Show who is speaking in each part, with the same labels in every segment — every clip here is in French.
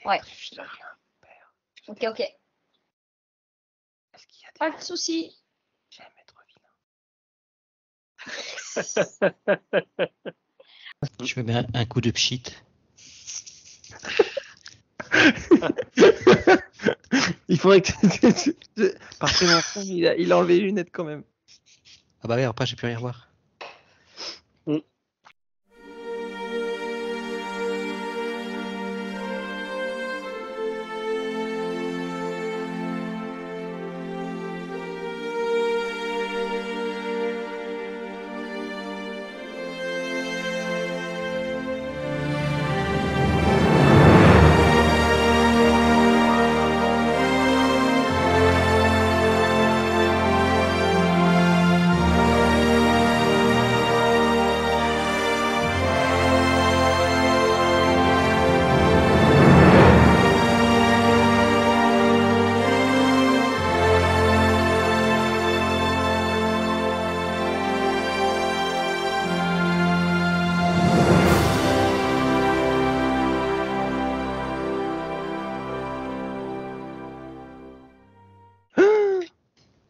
Speaker 1: Ouais.
Speaker 2: Je te rien, père.
Speaker 1: Ok.
Speaker 2: Est-ce qu'il y a des...
Speaker 1: Pas de soucis.
Speaker 2: J'aime être vilain.
Speaker 3: Je me mets un coup de pchit.
Speaker 2: Il faudrait que... Parfait, mon frère, il a enlevé les lunettes quand même.
Speaker 3: Ah bah oui, après j'ai plus rien à voir.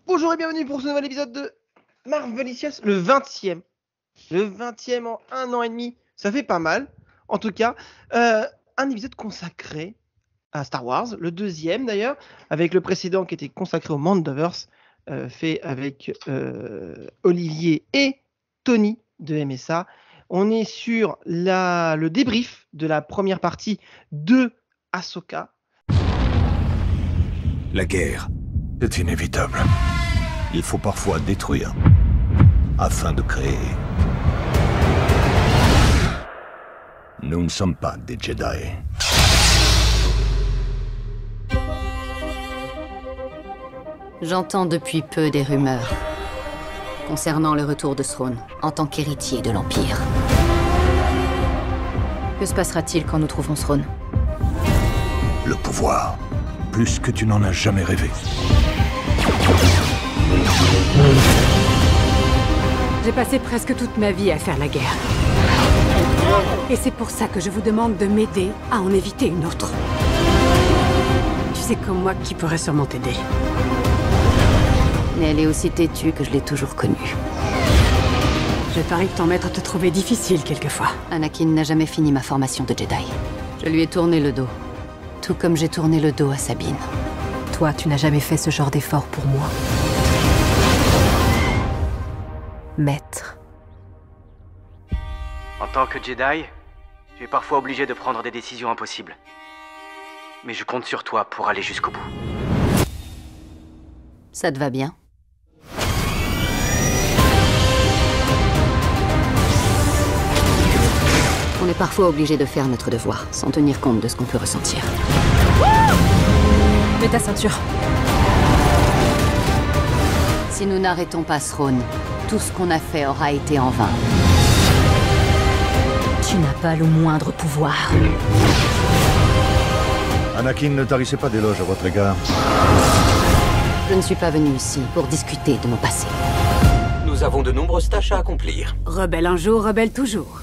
Speaker 2: Bonjour et bienvenue pour ce nouvel épisode de Marvelicious, le 20e. Le 20e en 1 an et demi, ça fait pas mal. En tout cas, un épisode consacré à Star Wars, le 2e d'ailleurs, avec le précédent qui était consacré au Mandoverse, fait avec Olivier et Tony de MSA. On est sur le débrief de la première partie de Ahsoka.
Speaker 4: La guerre est inévitable. Il faut parfois détruire afin de créer. Nous ne sommes pas des Jedi.
Speaker 5: J'entends depuis peu des rumeurs concernant le retour de Thrawn en tant qu'héritier de l'Empire. Que se passera-t-il quand nous trouverons Thrawn ?
Speaker 4: Le pouvoir, plus que tu n'en as jamais rêvé.
Speaker 6: J'ai passé presque toute ma vie à faire la guerre. Et c'est pour ça que je vous demande de m'aider à en éviter une autre. Tu sais comme moi qui pourrait sûrement t'aider.
Speaker 5: Mais elle est aussi têtue que je l'ai toujours connue.
Speaker 6: Je parie que ton maître te trouvait difficile quelquefois.
Speaker 5: Anakin n'a jamais fini ma formation de Jedi. Je lui ai tourné le dos. Tout comme j'ai tourné le dos à Sabine.
Speaker 6: Toi, tu n'as jamais fait ce genre d'effort pour moi. Maître.
Speaker 7: En tant que Jedi, tu es parfois obligé de prendre des décisions impossibles. Mais je compte sur toi pour aller jusqu'au bout.
Speaker 5: Ça te va bien ? On est parfois obligé de faire notre devoir, sans tenir compte de ce qu'on peut ressentir.
Speaker 6: Mets ta ceinture.
Speaker 5: Si nous n'arrêtons pas Thrawn, tout ce qu'on a fait aura été en vain.
Speaker 6: Tu n'as pas le moindre pouvoir.
Speaker 4: Anakin, ne tarissez pas d'éloges à votre égard.
Speaker 5: Je ne suis pas venu ici pour discuter de mon passé.
Speaker 7: Nous avons de nombreuses tâches à accomplir.
Speaker 6: Rebelle un jour, rebelle toujours.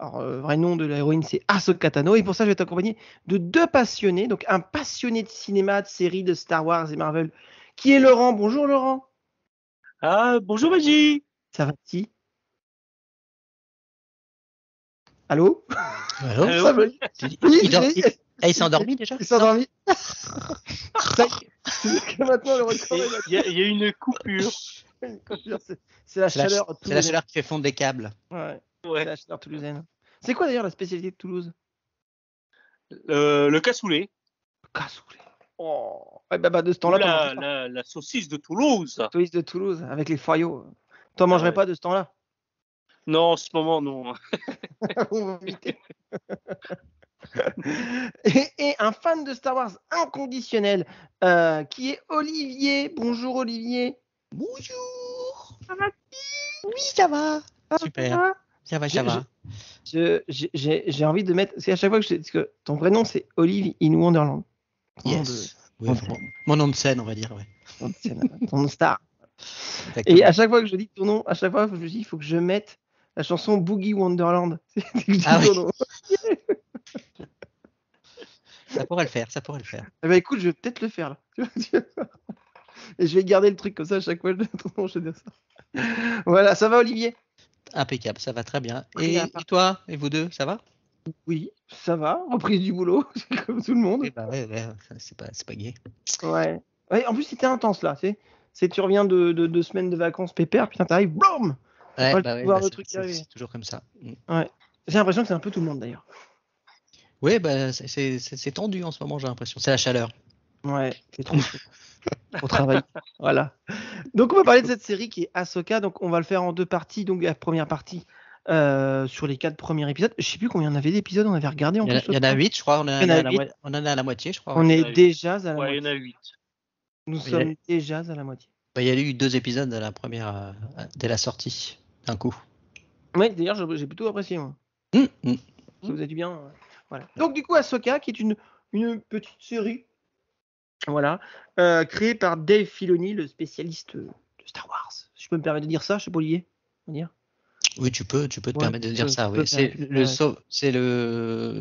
Speaker 2: Alors, vrai nom de l'héroïne, c'est Ahsoka Tano. Et pour ça, je vais t'accompagner de 2 passionnés. Donc, un passionné de cinéma, de séries, de Star Wars et Marvel, qui est Laurent. Bonjour, Laurent.
Speaker 8: Ah, bonjour Magie.
Speaker 2: Ça va-t-il ? Allô ?
Speaker 3: Allô
Speaker 8: Allô
Speaker 2: Ça va.
Speaker 3: Il s'est endormi déjà.
Speaker 2: Il s'est endormi. Ça y est. C'est-à-dire que maintenant, le record est là.
Speaker 8: Il y a une coupure.
Speaker 2: C'est la chaleur.
Speaker 3: C'est la chaleur qui fait fondre des câbles.
Speaker 2: Ouais.
Speaker 8: Ouais.
Speaker 2: C'est la chaleur toulousaine. C'est quoi d'ailleurs la spécialité de Toulouse ?
Speaker 8: Le cassoulet.
Speaker 2: Cassoulet. Oh. Ouais, bah, de ce
Speaker 8: Ou
Speaker 2: temps-là.
Speaker 8: la saucisse de Toulouse.
Speaker 2: Toulouse de Toulouse, avec les foyaux. T'en mangerais
Speaker 8: ouais.
Speaker 2: pas de ce temps-là ?
Speaker 8: Non, en ce moment, non.
Speaker 2: On va éviter. Et un fan de Star Wars inconditionnel, qui est Olivier. Bonjour Olivier.
Speaker 3: Bonjour.
Speaker 2: Ça va ?
Speaker 3: Oui, ça va. Super. Ça va, ça va.
Speaker 2: J'ai envie de mettre. C'est à chaque fois parce que ton vrai nom c'est Olive in Wonderland.
Speaker 3: Yes. Oui,
Speaker 2: Ton
Speaker 3: enfin, mon nom de scène, on va dire, ouais.
Speaker 2: Ton star.
Speaker 3: Exactement.
Speaker 2: Et à chaque fois que je dis ton nom, à chaque fois je me dis il faut que je mette la chanson Boogie Wonderland.
Speaker 3: Ah
Speaker 2: ton
Speaker 3: oui.
Speaker 2: nom.
Speaker 3: Ça pourrait le faire, ça pourrait le faire.
Speaker 2: Eh ben écoute, je vais peut-être le faire là. Et je vais garder le truc comme ça à chaque fois que je dis ton nom, je vais dire ça. Voilà, ça va Olivier?
Speaker 3: Impeccable, ça va très bien.
Speaker 2: Oui,
Speaker 3: Et
Speaker 2: à part-
Speaker 3: toi, et vous deux, ça va?
Speaker 2: Oui, ça va. Reprise du boulot, comme tout le monde.
Speaker 3: Oui, bah ouais, c'est pas gay.
Speaker 2: Ouais. Ouais, en plus, c'était intense là. Tu reviens de 2 semaines de vacances pépère, putain, t'arrives, boum!
Speaker 3: Ouais,
Speaker 2: Pas
Speaker 3: bah
Speaker 2: le
Speaker 3: ouais,
Speaker 2: pouvoir
Speaker 3: bah
Speaker 2: de truc qui arrive.
Speaker 3: c'est toujours comme ça.
Speaker 2: Ouais. J'ai l'impression que c'est un peu tout le monde d'ailleurs.
Speaker 3: Oui, bah c'est tendu en ce moment, j'ai l'impression. C'est la chaleur.
Speaker 2: Ouais, c'est trop chaud. Au travail. Voilà. Donc, on va parler de cette série qui est Ahsoka. Donc, on va le faire en 2 parties. Donc, la première partie sur les 4 premiers épisodes. Je sais plus combien on avait d'épisodes, on avait regardé en plus.
Speaker 3: Il y en a 8, je crois. On
Speaker 2: Il y en a 8.
Speaker 3: en a à la moitié, je crois.
Speaker 2: On
Speaker 3: ouais.
Speaker 2: est
Speaker 8: Il y en a
Speaker 2: déjà à la
Speaker 8: Ouais, il y en
Speaker 2: moitié.
Speaker 8: a 8.
Speaker 2: Nous
Speaker 3: Il y a-
Speaker 2: sommes déjà à la moitié.
Speaker 3: Bah, il y a eu 2 épisodes à la première, dès la sortie, d'un coup.
Speaker 2: Oui, d'ailleurs, j'ai plutôt apprécié, moi.
Speaker 3: Hum.
Speaker 2: Ça vous a du bien. Voilà. Donc, du coup, Ahsoka, qui est une petite série, voilà, créée par Dave Filoni, le spécialiste de Star Wars. Si je peux me permettre de dire ça, je sais pas, Olivier, on va dire.
Speaker 3: Oui, tu peux te permettre de dire
Speaker 2: tu
Speaker 3: ça.
Speaker 2: peux
Speaker 3: Oui. C'est
Speaker 2: permettre.
Speaker 3: le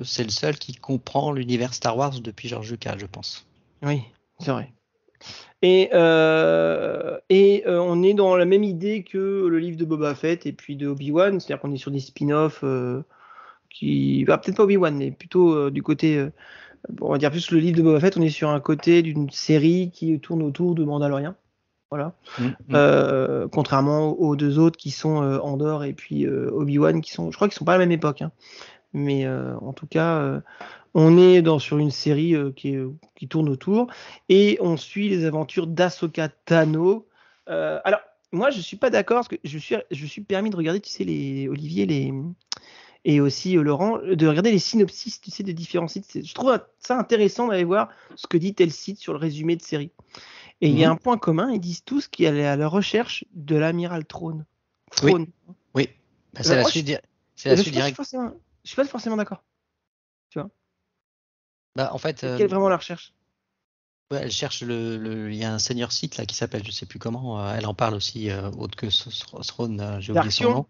Speaker 3: seul qui comprend l'univers Star Wars depuis George Lucas, je pense.
Speaker 2: Oui, c'est vrai. Et on est dans la même idée que le livre de Boba Fett et puis de Obi-Wan, c'est-à-dire qu'on est sur des spin-offs peut-être pas Obi-Wan, mais plutôt du côté, on va dire plus le livre de Boba Fett, on est sur un côté d'une série qui tourne autour de Mandalorian. Voilà. Contrairement aux 2 autres qui sont Andor et puis Obi-Wan, je crois qu'ils sont pas à la même époque, hein. Mais en tout cas, on est sur une série qui tourne autour et on suit les aventures d'Ahsoka Tano. Alors, moi, je suis pas d'accord parce que je suis permis de regarder, tu sais, Olivier, et aussi Laurent, de regarder les synopsis, tu sais, des différents sites. Je trouve ça intéressant d'aller voir ce que dit tel site sur le résumé de série. Et il y a un point commun, ils disent tous qu'il est à la recherche de l'amiral Thrawn.
Speaker 3: Oui. Bah, c'est la suite directe.
Speaker 2: Je suis pas forcément d'accord. Tu vois.
Speaker 3: Bah, en fait,
Speaker 2: Quelle est vraiment la recherche?
Speaker 3: ouais, elle cherche il y a un senior site là qui s'appelle, je sais plus comment, elle en parle aussi, autre que Throne, j'ai oublié son nom.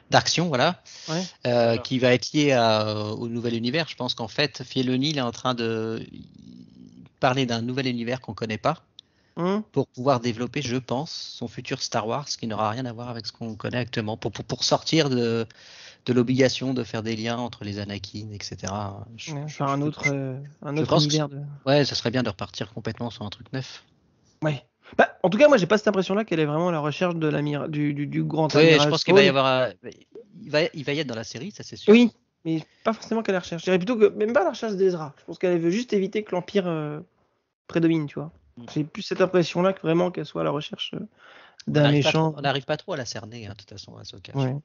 Speaker 3: D'Action, voilà.
Speaker 2: Ouais.
Speaker 3: Qui va être lié au nouvel univers. Je pense qu'en fait, Filoni il est en train de parler d'un nouvel univers qu'on connaît pas pour pouvoir développer, je pense, son futur Star Wars qui n'aura rien à voir avec ce qu'on connaît actuellement, pour sortir de l'obligation de faire des liens entre les Anakin, etc.
Speaker 2: Faire un autre univers.
Speaker 3: Ouais, ça serait bien de repartir complètement sur un truc neuf.
Speaker 2: Ouais. Bah, en tout cas, moi, j'ai pas cette impression-là qu'elle est vraiment à la recherche de du grand
Speaker 3: amiral.
Speaker 2: Oui,
Speaker 3: je pense qu'il va y avoir. Il va y être dans la série, ça c'est sûr.
Speaker 2: Oui, mais pas forcément qu'elle la recherche. Je dirais plutôt que même pas la recherche d'Ezra. Je pense qu'elle veut juste éviter que l'Empire prédomine, tu vois. J'ai plus cette impression-là que vraiment qu'elle soit à la recherche d'un méchant.
Speaker 3: On n'arrive pas trop à la cerner, hein, de toute façon, à Ahsoka.
Speaker 2: Ouais,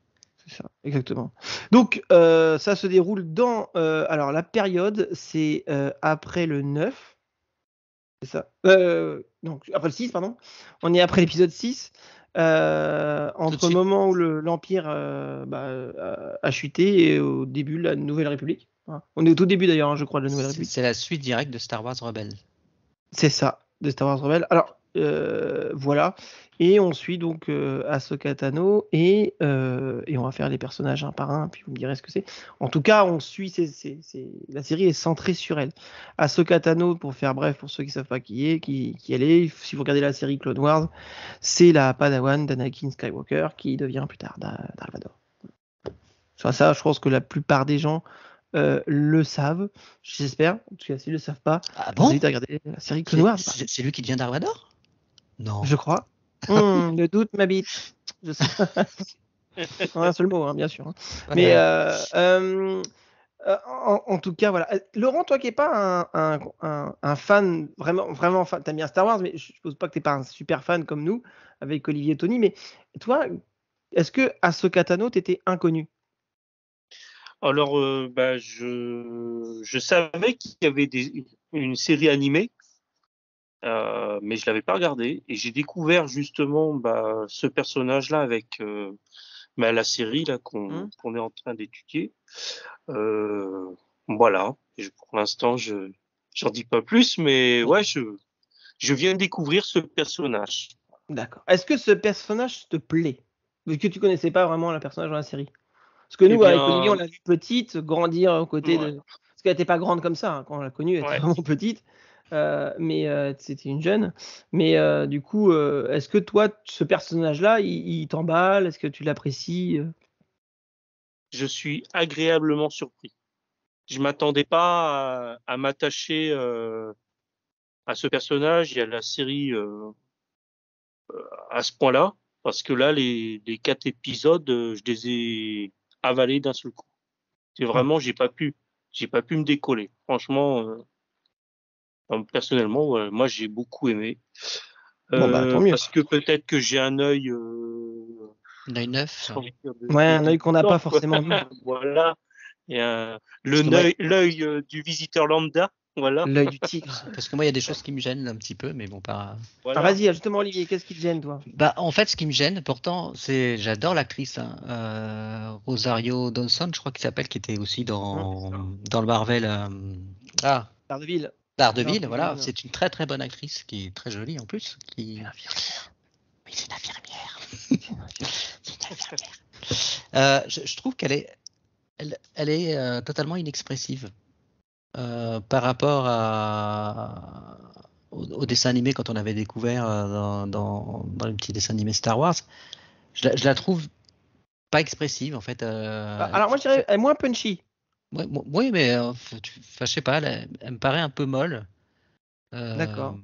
Speaker 2: c'est ça, exactement. Donc, ça se déroule dans. Alors, la période, c'est après le 9. C'est ça. Donc, après le 6, pardon. On est après l'épisode 6. Entre le moment où l'Empire a chuté et au début de la Nouvelle République. On est au tout début d'ailleurs, je crois, de la Nouvelle République.
Speaker 3: C'est la suite directe de Star Wars Rebels.
Speaker 2: C'est ça, de Star Wars Rebels. Alors, voilà. Et on suit donc Ahsoka Tano et on va faire les personnages un par un, puis vous me direz ce que c'est. En tout cas, on suit, la série est centrée sur elle. Ahsoka Tano, pour faire bref, pour ceux qui ne savent pas qui elle est, si vous regardez la série Clone Wars, c'est la Padawan d'Anakin Skywalker qui devient plus tard Dark Vador. Ça, je pense que la plupart des gens le savent, j'espère. En tout cas, s'ils ne le savent pas, vous invite à regarder la série Clone Wars.
Speaker 3: C'est lui qui devient Dark Vador ? Non.
Speaker 2: Je crois. Le doute m'habite. Je sais. En un seul mot, hein, bien sûr. Hein. Mais en tout cas, voilà. Laurent, toi qui n'es pas un fan, vraiment fan, t'aimes bien Star Wars, mais je ne suppose pas que tu n'es pas un super fan comme nous, avec Olivier et Tony, mais toi, est-ce que Ahsoka Tano t'était inconnu?
Speaker 8: Alors, je savais qu'il y avait une série animée, mais je l'avais pas regardée. Et j'ai découvert justement ce personnage-là avec mais à la série là qu'on est en train d'étudier. Voilà. Pour l'instant, j'en dis pas plus, mais ouais, je viens de découvrir ce personnage.
Speaker 2: D'accord. Est-ce que ce personnage te plaît? Vu que tu connaissais pas vraiment le personnage dans la série. Parce que nous, avec Olivier, on l'a vu petite, grandir aux côtés de. Parce qu'elle n'était pas grande comme ça, hein. Quand on l'a connue, elle était vraiment petite. Mais c'était une jeune. Mais du coup, est-ce que toi, ce personnage-là, il t'emballe? Est-ce que tu l'apprécies?
Speaker 8: Je suis agréablement surpris. Je m'attendais pas à m'attacher à ce personnage et à la série à ce point-là, parce que là, les 4 épisodes, je les ai avalés d'un seul coup. C'est vraiment, j'ai pas pu me décoller. Franchement, personnellement, moi, j'ai beaucoup aimé.
Speaker 2: Tant mieux.
Speaker 8: Parce que peut-être que j'ai un œil.
Speaker 3: Un œil neuf.
Speaker 2: Un œil qu'on n'a pas forcément vu.
Speaker 8: Voilà. Et l'œil du visiteur lambda. Voilà.
Speaker 2: L'œil du tigre.
Speaker 3: Parce que moi, il y a des choses qui me gênent un petit peu, mais bon, pas.
Speaker 2: Voilà. Vas-y, justement, Olivier, qu'est-ce qui te gêne, toi?
Speaker 3: En fait, ce qui me gêne, pourtant, j'adore l'actrice, Rosario Dawson, je crois qu'il s'appelle, qui était aussi dans le Marvel.
Speaker 2: Daredevil.
Speaker 3: Daredevil, voilà. C'est une très très bonne actrice, qui est très jolie en plus. Une infirmière. Oui, c'est une infirmière. Je trouve qu'elle est totalement inexpressive. Par rapport au dessin animé, quand on avait découvert dans les petits dessins animés Star Wars, je la trouve pas expressive en fait.
Speaker 2: Alors moi je dirais elle est moins punchy.
Speaker 3: Oui, mais je sais pas, elle me paraît un peu molle.
Speaker 2: D'accord.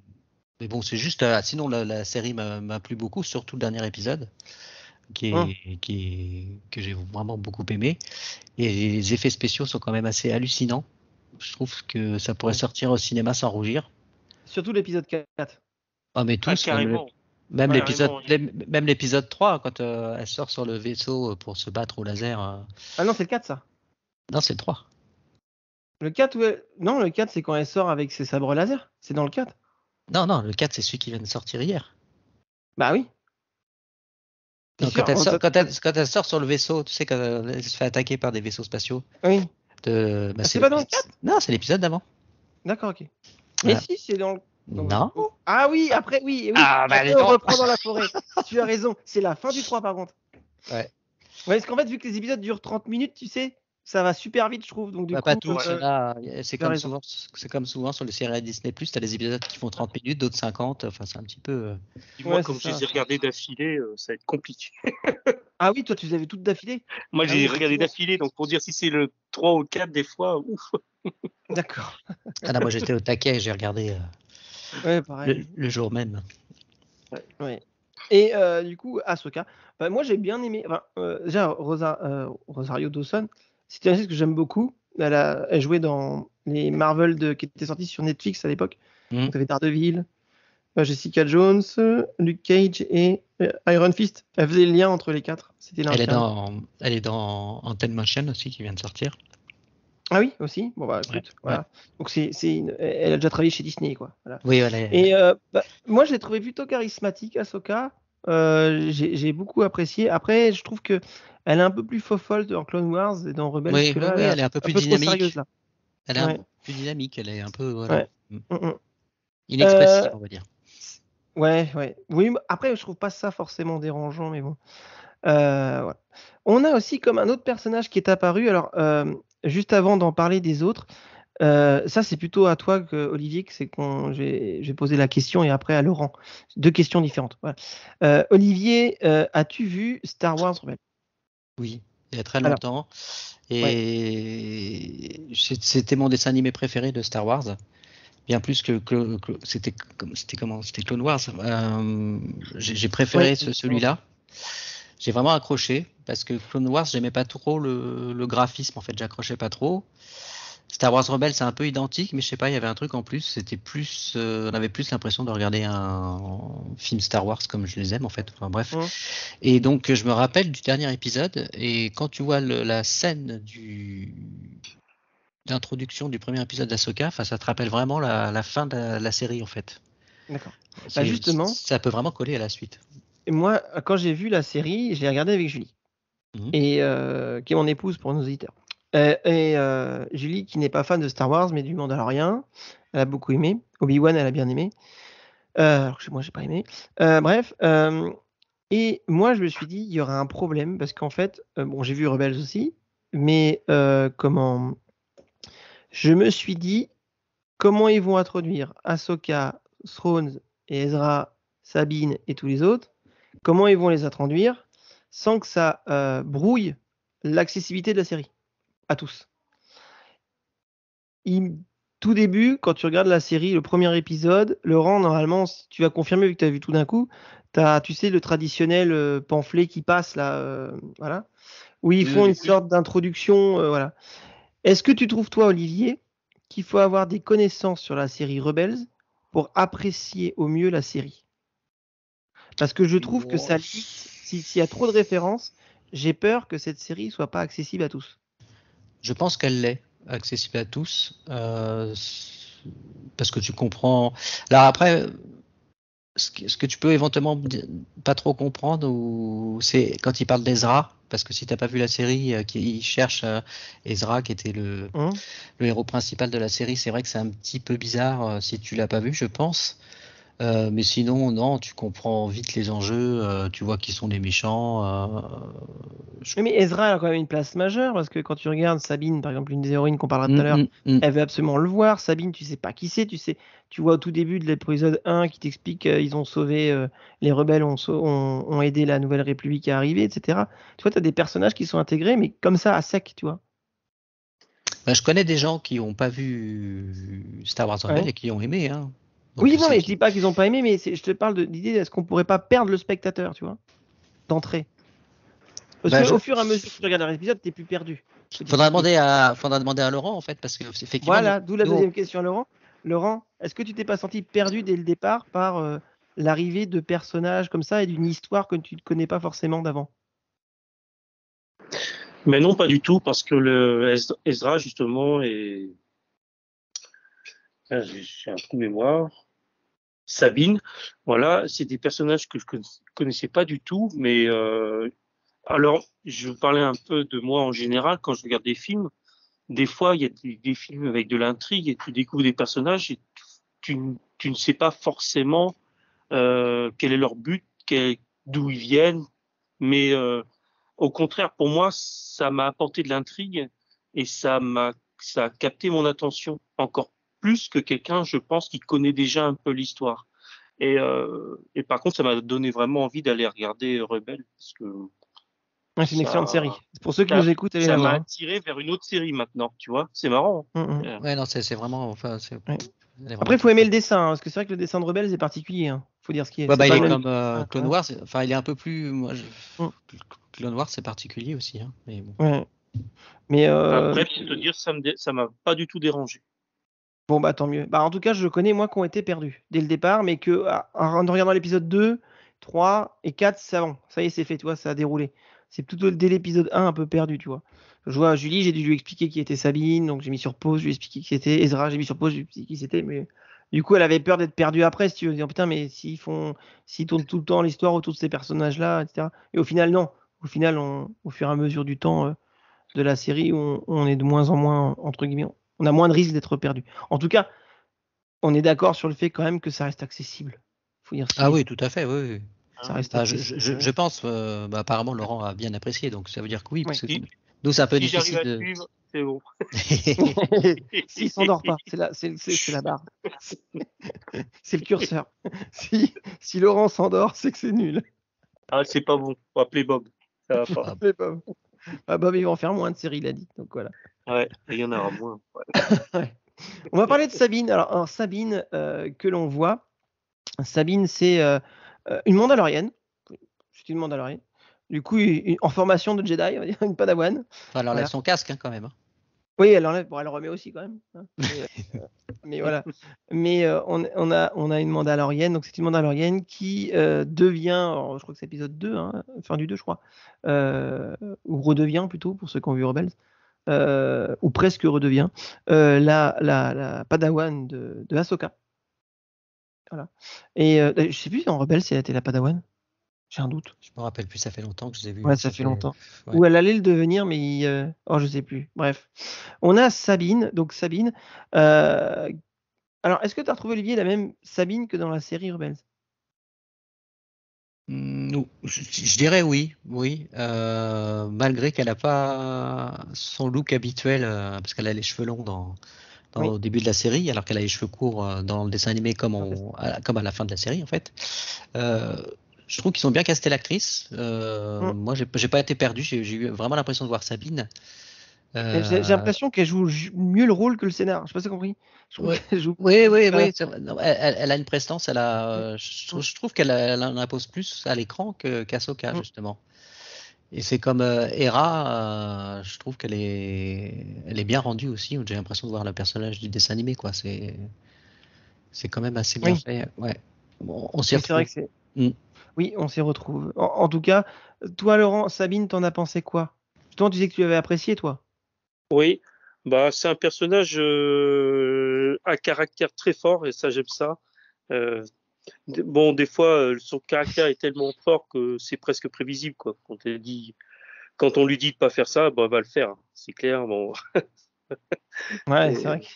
Speaker 3: Mais bon, c'est juste. Sinon, la série m'a plu beaucoup, surtout le dernier épisode, que j'ai vraiment beaucoup aimé. Et les effets spéciaux sont quand même assez hallucinants. Je trouve que ça pourrait sortir au cinéma sans rougir.
Speaker 2: Surtout l'épisode 4.
Speaker 3: Ah, mais tous, même l'épisode 3, quand elle sort sur le vaisseau pour se battre au laser.
Speaker 2: Ah non, c'est le 4, ça.
Speaker 3: Non, c'est le 3.
Speaker 2: Le 4, non, le 4, c'est quand elle sort avec ses sabres laser. C'est dans le 4.
Speaker 3: Non, le 4, c'est celui qui vient de sortir hier.
Speaker 2: Bah oui.
Speaker 3: Donc, quand elle sort sur le vaisseau, tu sais, quand elle se fait attaquer par des vaisseaux spatiaux.
Speaker 2: Oui.
Speaker 3: C'est
Speaker 2: pas dans le 4 ?
Speaker 3: Non, c'est l'épisode d'avant.
Speaker 2: D'accord, ok. Mais si, c'est dans le...
Speaker 3: Non.
Speaker 2: Ah oui, après, oui.
Speaker 3: Ah,
Speaker 2: après, on reprend dans la forêt. Tu as raison, c'est la fin du 3 par contre.
Speaker 3: Ouais.
Speaker 2: Parce qu'en fait, vu que les épisodes durent 30 minutes, tu sais, ça va super vite, je trouve. Donc, du coup,
Speaker 3: pas tous. Là, c'est comme souvent sur les séries Disney+, tu as des épisodes qui font 30 minutes, d'autres 50. Enfin, c'est un petit peu...
Speaker 8: Moi, comme je les ai regardés d'affilée, ça va être compliqué.
Speaker 2: Ah oui, toi, tu les avais toutes d'affilée?
Speaker 8: Moi, j'ai regardé d'affilée, donc pour dire si c'est le 3 ou le 4, des fois, ouf.
Speaker 2: D'accord.
Speaker 3: Ah non, moi, j'étais au taquet, j'ai regardé
Speaker 2: pareil.
Speaker 3: Le jour même.
Speaker 2: Ouais. Et du coup, Ahsoka, moi, j'ai bien aimé... déjà, Rosario Dawson, c'est une actrice que j'aime beaucoup. Elle jouait dans les Marvel qui étaient sortis sur Netflix à l'époque. Donc, tu avais Daredevil, Jessica Jones, Luke Cage et Iron Fist. Elle faisait le lien entre les 4. C'était
Speaker 3: elle est dans Antenne Motion aussi, qui vient de sortir.
Speaker 2: Ah oui, aussi. Bon, écoute, voilà. Donc, elle a déjà travaillé chez Disney, quoi. Voilà.
Speaker 3: Oui, voilà.
Speaker 2: Et moi, je l'ai trouvé plutôt charismatique, Ahsoka. J'ai beaucoup apprécié. Après, je trouve que elle est un peu plus fofolle dans Clone Wars et dans Rebels.
Speaker 3: Oui, elle est un peu plus dynamique.
Speaker 2: Sérieuse, là.
Speaker 3: Elle est un peu plus dynamique. Elle est un peu
Speaker 2: Ouais.
Speaker 3: inexpressive, on va dire.
Speaker 2: Ouais. Oui, après, je trouve pas ça forcément dérangeant, mais bon. Ouais. On a aussi comme un autre personnage qui est apparu. Alors, juste avant d'en parler des autres, ça c'est plutôt à toi, Olivier, que c'est quand j'ai posé la question, et après à Laurent. 2 questions différentes. Voilà. Olivier, as-tu vu Star Wars Rebels ?
Speaker 3: Oui, il y a très longtemps. Et c'était mon dessin animé préféré de Star Wars. Bien plus que c'était Clone Wars. J'ai préféré celui-là. J'ai vraiment accroché parce que Clone Wars, j'aimais pas trop le graphisme. En fait, j'accrochais pas trop. Star Wars Rebels, c'est un peu identique, mais je sais pas, il y avait un truc en plus. C'était plus, on avait plus l'impression de regarder un film Star Wars comme je les aime en fait. Enfin bref. Et donc je me rappelle du dernier épisode, et quand tu vois la scène d'introduction du premier épisode d'Ahsoka, ça te rappelle vraiment la fin de la série en fait.
Speaker 2: D'accord. Justement,
Speaker 3: ça peut vraiment coller à la suite.
Speaker 2: Et moi, quand j'ai vu la série, je l'ai regardée avec Julie. et qui est mon épouse pour nos auditeurs. Julie, qui n'est pas fan de Star Wars, mais du Mandalorian, elle a beaucoup aimé. Obi-Wan, elle a bien aimé. Alors que moi, j'ai pas aimé. Bref. Et moi, je me suis dit, il y aura un problème, parce qu'en fait, j'ai vu Rebels aussi, mais je me suis dit, comment ils vont introduire Ahsoka, Thrawn et Ezra, Sabine et tous les autres, comment ils vont les introduire sans que ça brouille l'accessibilité de la série à tous. Tout début, quand tu regardes la série, le premier épisode, Laurent, normalement, tu vas confirmer vu que tu as vu tout d'un coup, tu sais, le traditionnel pamphlet qui passe là, voilà, où ils font une sorte d'introduction, voilà. Est-ce que tu trouves, toi, Olivier, qu'il faut avoir des connaissances sur la série Rebels pour apprécier au mieux la série? Parce que je trouve que ça limite, s'il y a trop de références, j'ai peur que cette série soit pas accessible à tous.
Speaker 3: Je pense qu'elle l'est accessible à tous, parce que tu comprends. Alors après, ce que tu peux éventuellement pas trop comprendre, c'est quand il parle d'Ezra, parce que si t'as pas vu la série, il cherche Ezra, qui était le héros principal de la série. C'est vrai que c'est un petit peu bizarre si tu l'as pas vu, je pense. Mais sinon, non, tu comprends vite les enjeux, tu vois qui sont les méchants.
Speaker 2: Mais Ezra a quand même une place majeure, parce que quand tu regardes Sabine, par exemple, une des héroïnes qu'on parlera tout à l'heure, elle veut absolument le voir. Sabine, tu sais pas qui c'est, tu vois au tout début de l'épisode 1 qui t'explique qu'ils ont sauvé, les rebelles ont aidé la Nouvelle République à arriver, etc. Tu vois, tu as des personnages qui sont intégrés, mais comme ça, à sec, tu vois.
Speaker 3: Je connais des gens qui n'ont pas vu Star Wars Rebels et qui ont aimé, hein.
Speaker 2: Donc, oui, non, mais je dis pas qu'ils ont pas aimé, mais je te parle de l'idée, est-ce qu'on pourrait pas perdre le spectateur, tu vois, d'entrée? Parce qu'au fur et à mesure que tu regardes un épisode, t'es plus perdu.
Speaker 3: Faudra demander à Laurent, en fait, parce que effectivement.
Speaker 2: Voilà, d'où la deuxième question à Laurent. Laurent, est-ce que tu t'es pas senti perdu dès le départ par l'arrivée de personnages comme ça et d'une histoire que tu ne connais pas forcément d'avant?
Speaker 8: Mais non, pas du tout, parce que le Ezra, justement, j'ai un trou de mémoire. Sabine, voilà, c'est des personnages que je connaissais pas du tout, mais alors, je vais parler un peu de moi en général. Quand je regarde des films, des fois, il y a des films avec de l'intrigue et tu découvres des personnages et tu ne sais pas forcément quel est leur but, d'où ils viennent, mais au contraire, pour moi, ça m'a apporté de l'intrigue et ça a capté mon attention encore plus que quelqu'un, je pense, qui connaît déjà un peu l'histoire. Et par contre, ça m'a donné vraiment envie d'aller regarder Rebels, parce que
Speaker 2: c'est une excellente série. Pour ceux qui nous écoutent, allez la voir.
Speaker 8: Ça m'a attiré vers une autre série maintenant, tu vois. C'est marrant.
Speaker 3: Ouais, non, c'est vraiment. Enfin,
Speaker 2: après, il faut aimer le dessin, parce que c'est vrai que le dessin de Rebels est particulier. Faut dire ce qui est.
Speaker 3: Il est comme Clone Wars. Enfin, il est un peu plus. Clone Wars, c'est particulier aussi. Hein, mais bon.
Speaker 2: Ouais. Mais
Speaker 8: après, je te dire, ça m'a pas du tout dérangé.
Speaker 2: Bon, bah tant mieux. Bah, en tout cas, je connais moi qui ont été perdus dès le départ, mais que en regardant l'épisode 2, 3 et 4, c'est bon. Ça y est, c'est fait, tu vois, ça a déroulé. C'est plutôt dès l'épisode 1 un peu perdu, tu vois. Je vois Julie, j'ai dû lui expliquer qui était Sabine, donc j'ai mis sur pause, je lui ai expliqué qui c'était. Ezra, j'ai mis sur pause, je lui ai expliqué qui c'était, mais du coup, elle avait peur d'être perdue après, si tu veux. Dire, putain, mais s'ils tournent tout le temps l'histoire autour de ces personnages-là, etc. Et au final, non. Au final, au fur et à mesure du temps de la série, on est de moins en moins, entre guillemets, on a moins de risques d'être perdu. En tout cas, on est d'accord sur le fait quand même que ça reste accessible.
Speaker 3: Faut dire oui, tout à fait, oui.
Speaker 2: Ça reste
Speaker 3: je pense, apparemment Laurent a bien apprécié, donc ça veut dire que oui, parce que nous c'est un peu difficile de suivre,
Speaker 8: c'est bon.
Speaker 2: S'il s'endort pas, c'est la barre. C'est le curseur. Si Laurent s'endort, c'est que c'est nul.
Speaker 8: Ah, c'est pas bon. Faut appeler Bob. Ça va pas.
Speaker 2: Appeler Bob. Bob, ils vont en faire moins de séries, il a dit. Donc voilà.
Speaker 8: Ouais, il y en aura moins.
Speaker 2: Ouais. On va parler de Sabine. Alors Sabine, que l'on voit. Sabine, c'est une Mandalorienne. C'est une Mandalorienne. Du coup, en formation de Jedi, on va dire, une Padawan.
Speaker 3: Elle enlève son casque hein, quand même. Hein.
Speaker 2: Oui, elle enlève. Bon, elle le remet aussi quand même. Hein. Mais voilà. Mais on a une Mandalorienne. Donc c'est une Mandalorienne qui devient, alors, je crois que c'est épisode 2, hein, fin du 2, je crois, ou redevient plutôt pour ceux qui ont vu Rebels. Ou presque redevient la Padawan de Ahsoka. Voilà. Et je sais plus en Rebels si elle était la Padawan. J'ai un doute.
Speaker 3: Je me rappelle plus, ça fait longtemps que je l'ai vu.
Speaker 2: Ouais, ça fait longtemps.
Speaker 3: Ouais.
Speaker 2: Ou elle allait le devenir, mais je sais plus. Bref. On a Sabine. Donc Sabine. Alors, est-ce que tu as retrouvé, Olivier, la même Sabine que dans la série Rebels?
Speaker 3: Je dirais oui. Malgré qu'elle n'a pas son look habituel, parce qu'elle a les cheveux longs au début de la série, alors qu'elle a les cheveux courts dans le dessin animé comme à la fin de la série en fait. Je trouve qu'ils ont bien casté l'actrice. Moi, j'ai pas été perdu. J'ai eu vraiment l'impression de voir Sabine.
Speaker 2: J'ai l'impression qu'elle joue mieux le rôle que le scénar. Je sais pas si t'as compris.
Speaker 3: Oui. Elle a une prestance. Je trouve qu'elle en impose plus à l'écran qu'Ahsoka justement. Et c'est comme Hera, je trouve qu'elle est bien rendue aussi. J'ai l'impression de voir le personnage du dessin animé, quoi. C'est quand même assez bien fait. Ouais. Bon, on s'y retrouve.
Speaker 2: C'est vrai que c'est. Oui, on s'y retrouve. En tout cas, toi, Laurent, Sabine, t'en as pensé quoi? Toi, tu disais que tu avais apprécié, toi.
Speaker 8: Oui, c'est un personnage à caractère très fort et ça, j'aime ça. Des fois, son caractère est tellement fort que c'est presque prévisible, quoi. Quand on lui dit de pas faire ça, elle va le faire. C'est clair. Bon.
Speaker 2: Ouais, c'est vrai que.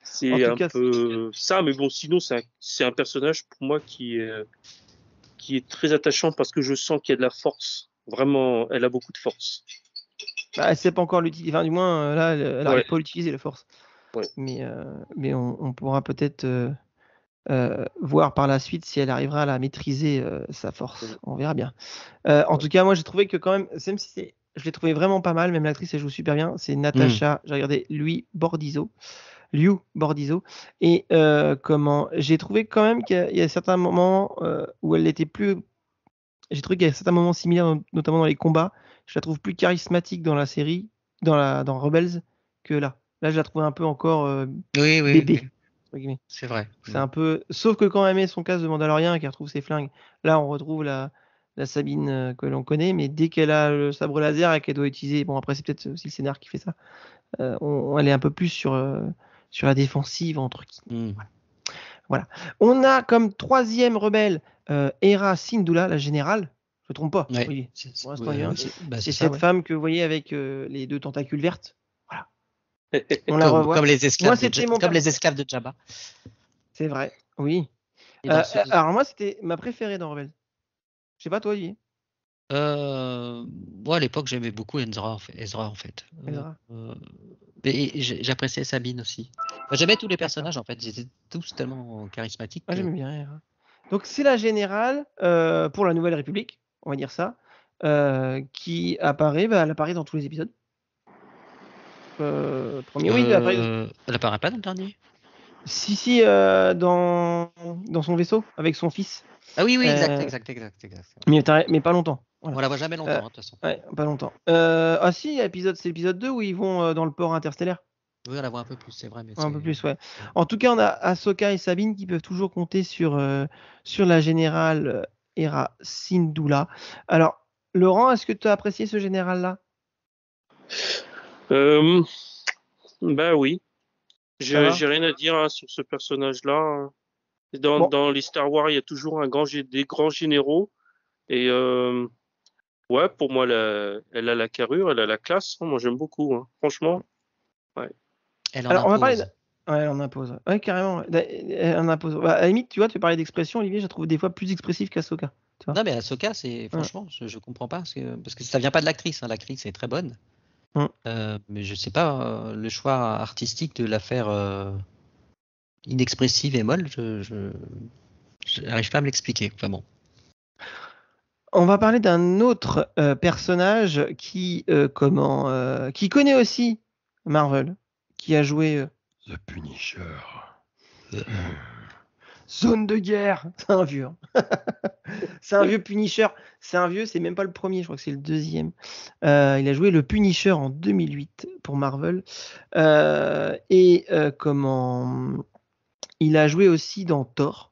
Speaker 8: C'est un peu ça, mais bon, sinon, c'est un personnage pour moi qui est très attachant parce que je sens qu'il y a de la force. Vraiment, elle a beaucoup de force.
Speaker 2: Elle sait pas encore l'utiliser. Enfin, du moins, là, elle n'arrive pas à l'utiliser, la force.
Speaker 8: Ouais.
Speaker 2: Mais on pourra peut-être voir par la suite si elle arrivera à la maîtriser, sa force. On verra bien. En tout cas, moi, j'ai trouvé que quand même, même si je l'ai trouvé vraiment pas mal, même l'actrice, elle joue super bien. C'est Natasha, j'ai regardé Liu Bordizzo. Et j'ai trouvé quand même qu'il y a certains moments où elle était plus. J'ai trouvé qu'il y a certains moments similaires, notamment dans les combats. Je la trouve plus charismatique dans la série, dans Rebels, que là. Là, je la trouvais un peu encore bébé.
Speaker 3: Oui. C'est vrai.
Speaker 2: C'est un peu. Sauf que quand elle met son casque de Mandalorien et qu'elle retrouve ses flingues, là, on retrouve la Sabine que l'on connaît, mais dès qu'elle a le sabre laser et qu'elle doit utiliser. Bon, après, c'est peut-être aussi le scénar qui fait ça. Elle est un peu plus sur la défensive, entre guillemets. Voilà. On a comme troisième rebelle Hera Syndulla, la générale. Je ne me trompe pas.
Speaker 3: Oui.
Speaker 2: C'est cette femme que vous voyez avec les deux tentacules vertes. Voilà.
Speaker 3: On la revoit. Comme les esclaves, les esclaves de Jabba.
Speaker 2: C'est vrai, oui. Alors moi, c'était ma préférée dans Rebels. Je sais pas, toi, Olivier.
Speaker 3: Moi, à l'époque, j'aimais beaucoup Ezra en fait. Et j'appréciais Sabine aussi. J'aimais tous les personnages en fait. Ils étaient tous tellement charismatiques.
Speaker 2: J'aimais bien Hera. Donc c'est la générale pour la Nouvelle République, on va dire ça, qui apparaît. Elle apparaît dans tous les épisodes.
Speaker 3: Elle apparaît pas dans le dernier.
Speaker 2: Si, dans son vaisseau avec son fils.
Speaker 3: Ah oui, exact.
Speaker 2: Mais pas longtemps.
Speaker 3: Voilà. On la voit jamais longtemps, de toute façon.
Speaker 2: Ouais, pas longtemps. Si, c'est l'épisode 2 où ils vont dans le port interstellaire.
Speaker 3: Oui, on la voit un peu plus, c'est vrai.
Speaker 2: Un peu plus, ouais. En tout cas, on a Ahsoka et Sabine qui peuvent toujours compter sur la générale Hera Syndulla. Alors, Laurent, est-ce que tu as apprécié ce général-là?
Speaker 8: Oui. J'ai rien à dire sur ce personnage-là. Dans les Star Wars, il y a toujours des grands généraux. Et pour moi, elle a la carrure, elle a la classe. Moi, j'aime beaucoup, franchement. Ouais.
Speaker 2: Alors, on va parler. Ouais, on impose. Ouais, carrément. On impose. À la limite, tu vois, tu parlais d'expression, Olivier, je la trouve des fois plus expressive qu'Ahsoka.
Speaker 3: Non, mais Ahsoka, franchement, je comprends pas parce que ça vient pas de l'actrice. L'actrice est très bonne. Mais je sais pas le choix artistique de la faire inexpressive et molle. Je n'arrive pas à me l'expliquer. Enfin bon.
Speaker 2: On va parler d'un autre personnage qui connaît aussi Marvel, qui a joué
Speaker 4: The Punisher.
Speaker 2: Zone de guerre. C'est un vieux. C'est un vieux Punisher. C'est même pas le premier, je crois que c'est le deuxième. Il a joué le Punisher en 2008 pour Marvel. Il a joué aussi dans Thor.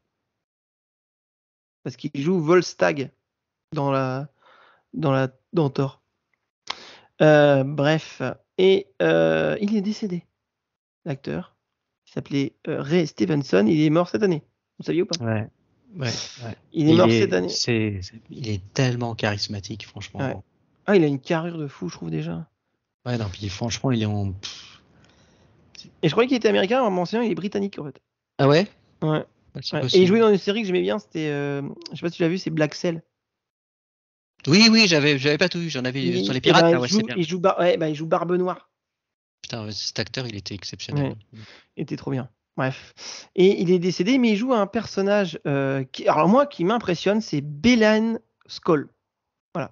Speaker 2: Parce qu'il joue Volstagg dans Thor. Bref. Et il est décédé, l'acteur. Il s'appelait Ray Stevenson. Il est mort cette année. Vous saviez ou pas?
Speaker 3: Ouais. Ouais.
Speaker 2: Il est mort cette année.
Speaker 3: Il est tellement charismatique, franchement.
Speaker 2: Ouais. Ah, il a une carrure de fou, je trouve déjà.
Speaker 3: Ouais, non, puis franchement, il est en.
Speaker 2: Et je croyais qu'il était américain, mais ancien, il est britannique en fait.
Speaker 3: Ah ouais?
Speaker 2: Ouais.
Speaker 3: C'est
Speaker 2: Ouais.
Speaker 3: possible.
Speaker 2: Et il jouait dans une série que j'aimais bien, c'était. Je sais pas si tu l'as vu, c'est Black Cell.
Speaker 3: Oui, j'avais pas tout vu, j'en avais vu sur les pirates.
Speaker 2: Il joue Barbe Noire.
Speaker 3: Putain, cet acteur, il était exceptionnel.
Speaker 2: Ouais. Il était trop bien. Bref. Et il est décédé, mais il joue un personnage qui m'impressionne, c'est Belan Skoll. Voilà.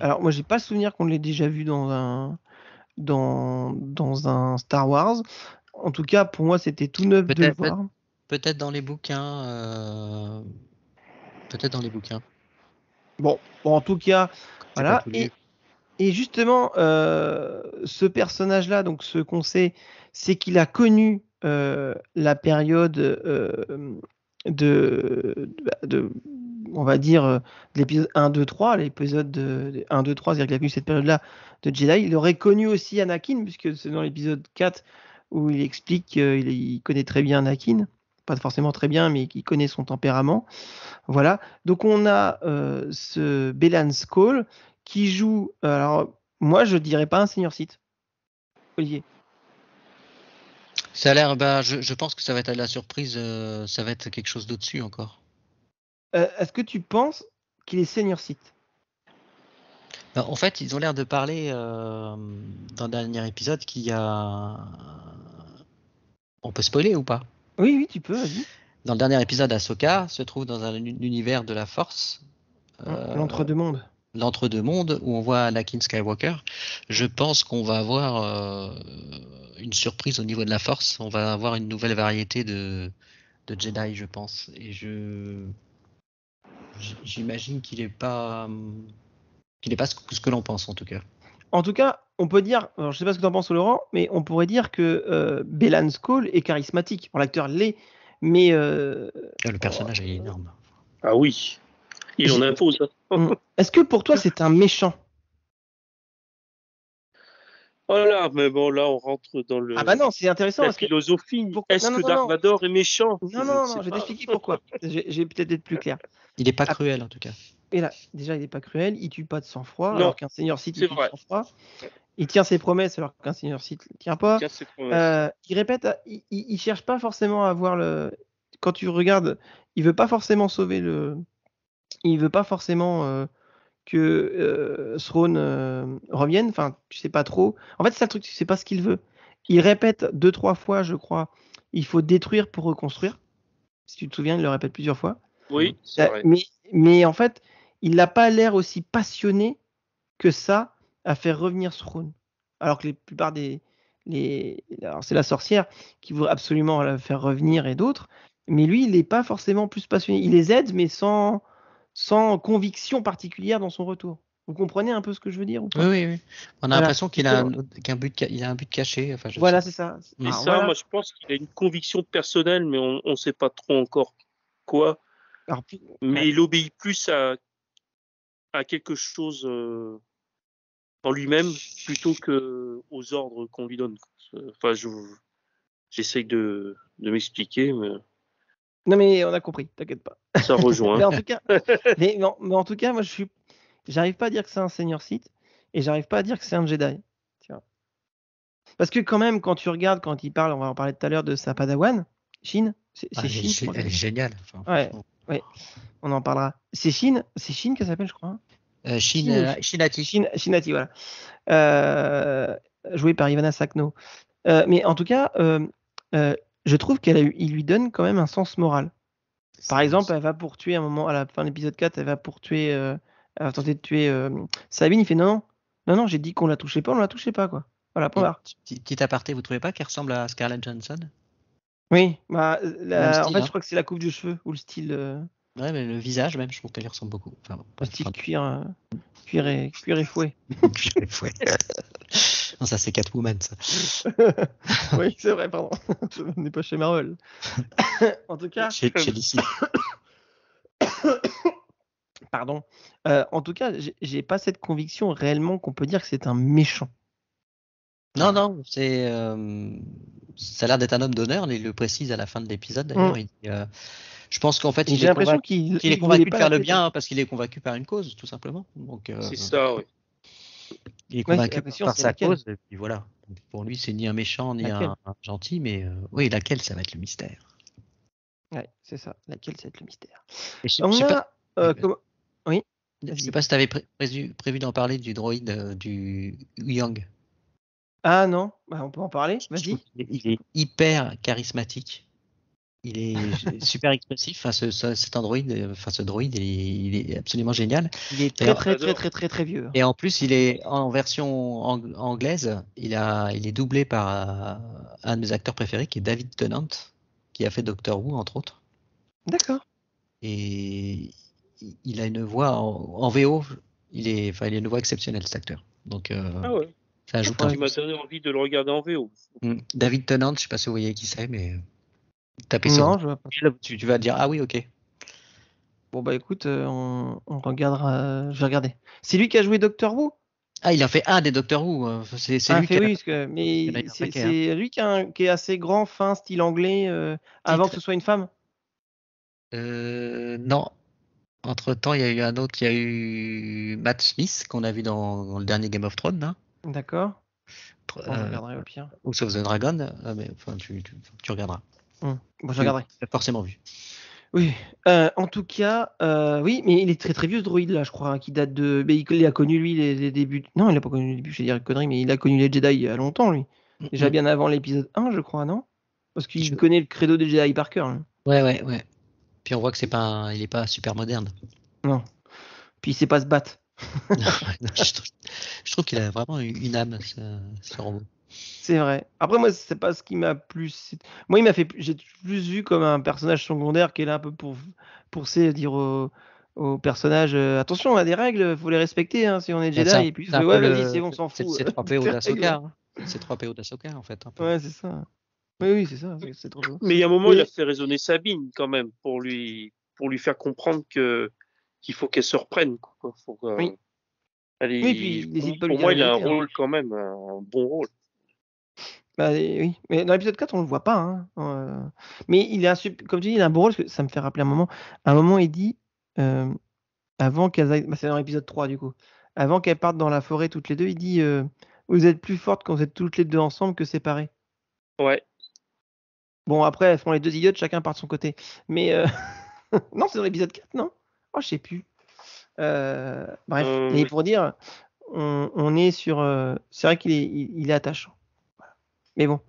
Speaker 2: Alors moi, j'ai pas le souvenir qu'on l'ait déjà vu dans un Star Wars. En tout cas, pour moi, c'était tout neuf de le voir.
Speaker 3: Peut-être dans les bouquins. Peut-être dans les bouquins.
Speaker 2: Bon, en tout cas, voilà. Et justement, ce personnage-là, donc ce qu'on sait, c'est qu'il a connu la période on va dire, de l'épisode 1, 2, 3, l'épisode de 1, 2, 3, c'est-à-dire qu'il a connu cette période-là de Jedi. Il aurait connu aussi Anakin, puisque c'est dans l'épisode 4 où il explique qu'il connaît très bien Anakin. Pas forcément très bien, mais qu'il connaît son tempérament. Voilà. Donc on a ce Belan Skoll qui joue. Alors moi je dirais pas un senior Sith. Olivier.
Speaker 3: Ça a l'air. Je pense que ça va être la surprise. Ça va être quelque chose d'au-dessus encore.
Speaker 2: Est-ce que tu penses qu'il est senior Sith?
Speaker 3: En fait, ils ont l'air de parler dans le dernier épisode qu'il y a. On peut spoiler ou pas?
Speaker 2: Oui, tu peux, vas-y.
Speaker 3: Dans le dernier épisode, Ahsoka se trouve dans un univers de la Force.
Speaker 2: L'entre-deux-mondes.
Speaker 3: L'entre-deux-mondes, où on voit Anakin Skywalker. Je pense qu'on va avoir une surprise au niveau de la Force. On va avoir une nouvelle variété de Jedi, je pense. Et j'imagine qu'il n'est pas ce que l'on pense, en tout cas.
Speaker 2: En tout cas, on peut dire, alors je sais pas ce que tu en penses, Laurent, mais on pourrait dire que Belan Skoll est charismatique. Bon, l'acteur l'est, mais
Speaker 3: le personnage est énorme.
Speaker 8: Ah oui, il en impose.
Speaker 2: Est-ce que pour toi c'est un méchant?
Speaker 8: Voilà, mais bon, là on rentre dans le.
Speaker 2: Ah bah non, c'est intéressant.
Speaker 8: La philosophie. Est-ce que Dark Vador est méchant?
Speaker 2: Non, je vais t'expliquer pourquoi. J'ai peut-être être plus clair.
Speaker 3: Il n'est pas cruel en tout cas.
Speaker 2: Et là, déjà, il n'est pas cruel, il tue pas de sang-froid,
Speaker 8: Non,
Speaker 2: alors qu'un senior Sith il tue de sang-froid. Il tient ses promesses alors qu'un senior Sith ne tient pas. Il répète, il cherche pas forcément à avoir le. Quand tu regardes, il veut pas forcément sauver le. Il veut pas forcément que Thrawn revienne. Enfin, tu sais pas trop. En fait, c'est ça le truc, tu sais pas ce qu'il veut. Il répète 2-3 fois, je crois. Il faut détruire pour reconstruire. Si tu te souviens, il le répète plusieurs fois.
Speaker 8: Oui, c'est vrai.
Speaker 2: Mais en fait, il n'a pas l'air aussi passionné que ça à faire revenir Thrawn. Alors que la plupart alors c'est la sorcière qui veut absolument la faire revenir et d'autres. Mais lui, il n'est pas forcément plus passionné. Il les aide, mais sans conviction particulière dans son retour. Vous comprenez un peu ce que je veux dire ou pas?
Speaker 3: Oui. On a l'impression qu'il a un but caché. Enfin,
Speaker 2: c'est ça.
Speaker 8: Moi, je pense qu'il a une conviction personnelle, mais on ne sait pas trop encore quoi. Mais il obéit plus à quelque chose en lui-même plutôt que aux ordres qu'on lui donne. Enfin, j'essaye de m'expliquer, mais.
Speaker 2: Non, mais on a compris, t'inquiète pas.
Speaker 8: Ça rejoint.
Speaker 2: mais en tout cas, moi, j'arrive pas à dire que c'est un senior Sith et j'arrive pas à dire que c'est un Jedi. Tu vois. Parce que quand même, quand tu regardes, quand il parle, on va en parler tout à l'heure de sa Padawan, Shin.
Speaker 3: Elle est géniale.
Speaker 2: Enfin, ouais, on en parlera. C'est Shin qu'elle s'appelle, je crois.
Speaker 3: Shinati.
Speaker 2: Shinati, voilà. Joué par Ivana Sakno. Mais en tout cas, je trouve qu'il lui donne quand même un sens moral. Par exemple, elle va pour tuer un moment, à la fin de l'épisode 4, elle va tenter de tuer Sabine. Il fait non, j'ai dit qu'on la touchait pas, on la touchait pas, quoi. Voilà, point barre.
Speaker 3: Petit aparté, vous trouvez pas qu'elle ressemble à Scarlett Johansson?
Speaker 2: Oui, en fait, je crois que c'est la coupe de cheveux ou le style.
Speaker 3: Ouais, mais le visage même, je trouve qu'elle y ressemble beaucoup. Enfin,
Speaker 2: style cuir et fouet.
Speaker 3: Cuir et fouet. Non, ça c'est Catwoman, ça.
Speaker 2: Oui, c'est vrai, pardon. On n'est pas chez Marvel. En tout cas.
Speaker 3: Chez DC.
Speaker 2: Pardon. En tout cas, j'ai pas cette conviction réellement qu'on peut dire que c'est un méchant.
Speaker 3: Non, c'est. Ça a l'air d'être un homme d'honneur. Il le précise à la fin de l'épisode. D'ailleurs, il dit, Je pense qu'en fait,
Speaker 2: j'ai l'impression qu'il
Speaker 3: est convaincu de faire le bien parce qu'il est convaincu par une cause, tout simplement. Donc,
Speaker 8: c'est ça, oui.
Speaker 3: Il est convaincu par sa cause, et puis voilà. Donc, pour lui, c'est ni un méchant, ni un gentil, mais oui, laquelle, ça va être le mystère.
Speaker 2: Ouais, c'est ça. Laquelle, ça va être le mystère. Oui.
Speaker 3: Je sais pas si tu avais prévu d'en parler du droïde du Yang.
Speaker 2: Ah non, on peut en parler, vas-y.
Speaker 3: Il est hyper charismatique. Il est super expressif. Enfin, ce droïde, il est absolument génial.
Speaker 2: Il est très vieux.
Speaker 3: Et en plus, il est en version anglaise. Il est doublé par un de mes acteurs préférés, qui est David Tennant, qui a fait Doctor Who entre autres.
Speaker 2: D'accord.
Speaker 3: Et il a une voix en VO. Il a une voix exceptionnelle, cet acteur. Donc,
Speaker 8: ah ouais.
Speaker 3: Ça ajoute
Speaker 8: tu m'as donné envie de le regarder en VO.
Speaker 3: David Tennant, je sais pas si vous voyez qui c'est, mais tapez
Speaker 2: non, je vois pas.
Speaker 3: Tu vas dire ah oui, ok.
Speaker 2: Bon bah écoute, on regardera. Je vais regarder. C'est lui qui a joué Doctor Who.
Speaker 3: Ah, il a fait un des Doctor Who. C'est lui
Speaker 2: qui mais c'est lui qui est assez grand, fin, style anglais, avant que ce soit une femme.
Speaker 3: Non. Entre-temps, il y a eu un autre, il y a eu Matt Smith qu'on a vu dans le dernier Game of Thrones. Là.
Speaker 2: D'accord. Je regarderai au pire.
Speaker 3: House of the Dragon, mais enfin, tu regarderas.
Speaker 2: Bon, je regarderai.
Speaker 3: Tu l'as forcément vu.
Speaker 2: Oui. En tout cas, oui, mais il est très vieux ce droïde là, je crois, qui date de. Mais il a connu lui les débuts. Non, il a pas connu les débuts, je vais dire une connerie, mais il a connu les Jedi il y a longtemps lui. Déjà bien avant l'épisode 1, je crois, non? Parce qu'il connaît le credo des Jedi par cœur. Hein.
Speaker 3: Ouais. Puis on voit que il est pas super moderne.
Speaker 2: Non. Puis il sait pas se battre.
Speaker 3: Je trouve qu'il a vraiment une âme, ce robot.
Speaker 2: C'est vrai. Après, moi, c'est pas ce qui m'a plus. Moi, j'ai plus vu comme un personnage secondaire qui est là un peu pour dire aux personnages attention, on a des règles, faut les respecter hein, si on est Jedi. Et puis, vas-y, c'est bon, on s'en fout.
Speaker 3: C'est 3PO d'Ahsoka. C'est 3PO d'Ahsoka, en fait.
Speaker 2: Ouais, c'est ça. Oui, c'est ça. C'est trop beau.
Speaker 8: Mais il y a un moment, il a fait raisonner Sabine quand même pour lui faire comprendre qu'il faut qu'elle se reprenne. Quoi.
Speaker 2: Oui. Puis,
Speaker 8: pour moi, il a un rôle quand même, un bon rôle.
Speaker 2: Bah, oui, mais dans l'épisode 4, on le voit pas. Hein. Mais comme tu dis, il a un bon rôle, parce que ça me fait rappeler un moment. À un moment, il dit, avant qu'elles aillent, c'est dans l'épisode 3 du coup, avant qu'elles partent dans la forêt toutes les deux, il dit vous êtes plus fortes quand vous êtes toutes les deux ensemble que séparées. Ouais. Bon, après, elles font les deux idiotes, chacun part de son côté. Mais non, c'est dans l'épisode 4, non? Oh, je sais plus. Bref, et pour dire, on est sur. C'est vrai qu'il est attachant. Voilà. Mais bon,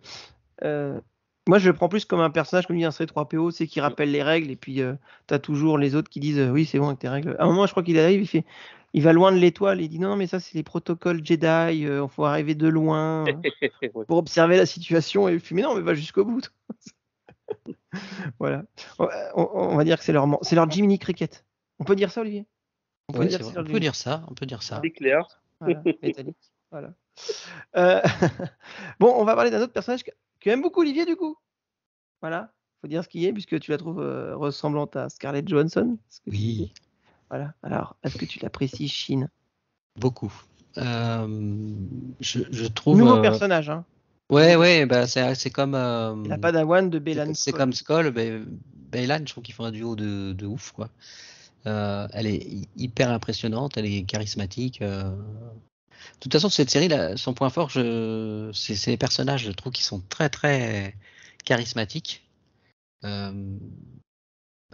Speaker 2: moi je le prends plus comme un personnage, comme dit un C3PO, c'est qui rappelle les règles, et puis t'as toujours les autres qui disent oui, c'est bon avec tes règles. À un moment, je crois qu'il arrive, il va loin de l'étoile, et il dit non, mais ça, c'est les protocoles Jedi, il faut arriver de loin pour observer la situation, et puis mais non, mais va jusqu'au bout. Voilà. On va dire que c'est leur Jiminy Cricket. On peut dire ça, Olivier?
Speaker 3: On peut dire ça.
Speaker 8: C'est clair.
Speaker 2: Voilà, métallique. Voilà. Bon, on va parler d'un autre personnage que aime beaucoup Olivier, du coup. Voilà. Faut dire ce qu'il est, puisque tu la trouves ressemblante à Scarlett Johansson.
Speaker 3: Oui.
Speaker 2: Voilà. Alors, est-ce que tu l'apprécies, Shin?
Speaker 3: Beaucoup. Je trouve.
Speaker 2: Nouveau personnage, hein.
Speaker 3: Ouais, bah c'est comme.
Speaker 2: La Padawan de Baylan.
Speaker 3: C'est comme Skoll, Baylan, je trouve qu'ils font un duo de ouf, quoi. Elle est hyper impressionnante, elle est charismatique. De toute façon, cette série, son point fort, c'est les personnages, je trouve, qui sont très très charismatiques. Elle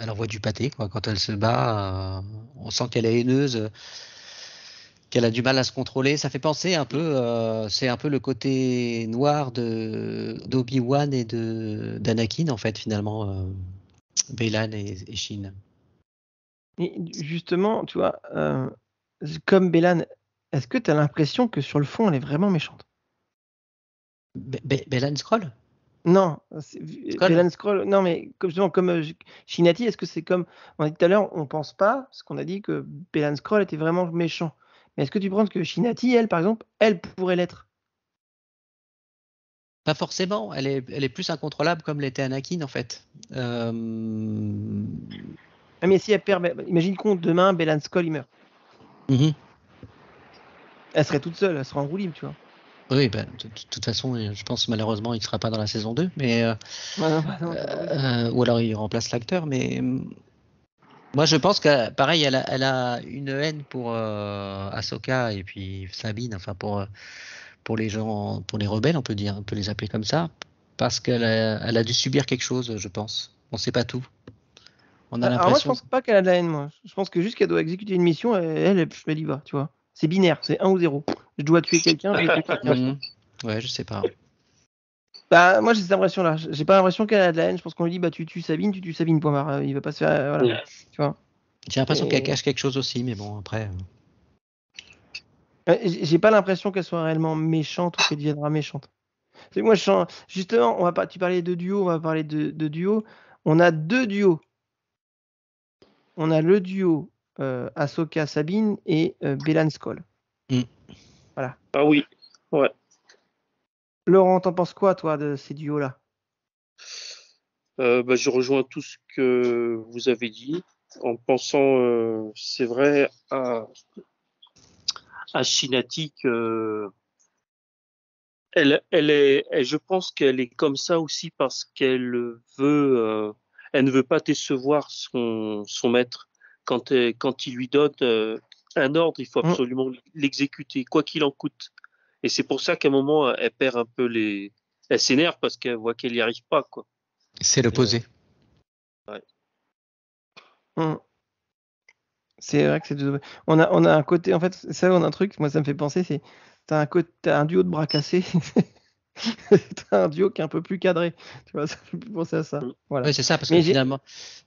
Speaker 3: envoie du pâté, quoi. Quand elle se bat, on sent qu'elle est haineuse, qu'elle a du mal à se contrôler. Ça fait penser un peu, c'est un peu le côté noir d'Obi-Wan et d'Anakin, en fait, finalement, Baylan et Shin.
Speaker 2: Et justement, tu vois, comme Baylan, est-ce que tu as l'impression que sur le fond, elle est vraiment méchante?
Speaker 3: Baylan Skoll?
Speaker 2: Non, Baylan Skoll. Non, mais comme Shinati, est-ce que c'est comme on a dit tout à l'heure, on pense pas, parce qu'on a dit que Baylan Skoll était vraiment méchant. Mais est-ce que tu penses que Shinati, elle, par exemple, elle pourrait l'être?
Speaker 3: Pas forcément. Elle est plus incontrôlable comme l'était Anakin, en fait.
Speaker 2: Mais si elle perd, imagine qu'on demain Baylan Skoll il meurt. Elle serait toute seule, elle serait en roue libre, tu vois.
Speaker 3: Oui, bah, de toute façon, je pense malheureusement il ne sera pas dans la saison 2, mais ou alors il remplace l'acteur. Mais moi je pense que pareil, elle a une haine pour Ahsoka et puis Sabine, enfin pour les gens, pour les rebelles, on peut les appeler comme ça, parce elle a dû subir quelque chose, je pense. On ne sait pas tout. On a
Speaker 2: Alors moi, je
Speaker 3: l'impression.
Speaker 2: pense pas qu'elle a de la haine, moi. Je pense que juste qu'elle doit exécuter une mission, et elle y va, tu vois. C'est binaire, c'est 1 ou 0. Je dois tuer quelqu'un, je vais tuer quelqu'un.
Speaker 3: Ouais, je sais pas.
Speaker 2: Bah, moi, j'ai cette impression-là. J'ai pas l'impression qu'elle a de la haine. Je pense qu'on lui dit, bah, tu tues Sabine, point barre. Il va pas se faire. Voilà. Tu vois.
Speaker 3: J'ai l'impression qu'elle cache quelque chose aussi, mais bon, après.
Speaker 2: J'ai pas l'impression qu'elle soit réellement méchante ou qu'elle deviendra méchante. Moi, justement, tu parlais de duo, on va parler de duo. On a 2 duos. On a le duo Ahsoka Sabine et Belan Skoll. Voilà.
Speaker 8: Ah oui, ouais.
Speaker 2: Laurent, t'en penses quoi, toi, de ces duos-là?
Speaker 8: Je rejoins tout ce que vous avez dit en pensant, c'est vrai, à Shinatik. Je pense qu'elle est comme ça aussi parce qu'elle veut, elle ne veut pas décevoir son maître. Quand il lui donne un ordre, il faut absolument l'exécuter, quoi qu'il en coûte. Et c'est pour ça qu'à un moment, elle perd un peu elle s'énerve parce qu'elle voit qu'elle n'y arrive pas, quoi.
Speaker 3: C'est l'opposé.
Speaker 8: Ouais.
Speaker 2: C'est vrai que c'est on a un côté, en fait, ça, on a un truc, moi ça me fait penser, c'est t'as un duo de bras cassés, t'as un duo qui est un peu plus cadré, tu vois, ça me fait plus penser à ça. Voilà.
Speaker 3: Oui, c'est ça, parce que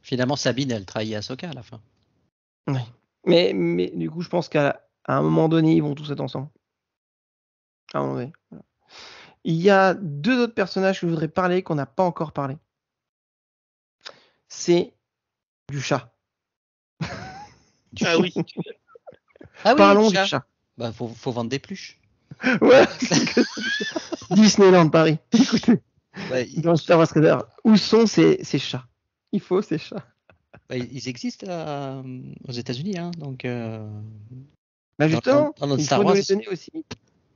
Speaker 3: finalement Sabine, elle trahit Ahsoka à la fin.
Speaker 2: Oui. Mais du coup, je pense qu'à un moment donné, ils vont tous être ensemble. À un moment donné. Voilà. Il y a 2 autres personnages que je voudrais parler, qu'on n'a pas encore parlé. C'est du chat.
Speaker 8: Ah oui.
Speaker 2: Parlons du chat.
Speaker 3: Bah, faut vendre des pluches.
Speaker 2: Ouais. Disneyland Paris. Écoutez. Dans Star Wars Raider, où sont ces chats? Il faut ces chats.
Speaker 3: Bah, ils existent aux États-Unis, hein, donc.
Speaker 2: Bah justement,
Speaker 3: dans
Speaker 2: il
Speaker 3: Star
Speaker 2: faut
Speaker 3: Wars,
Speaker 2: nous les donner aussi.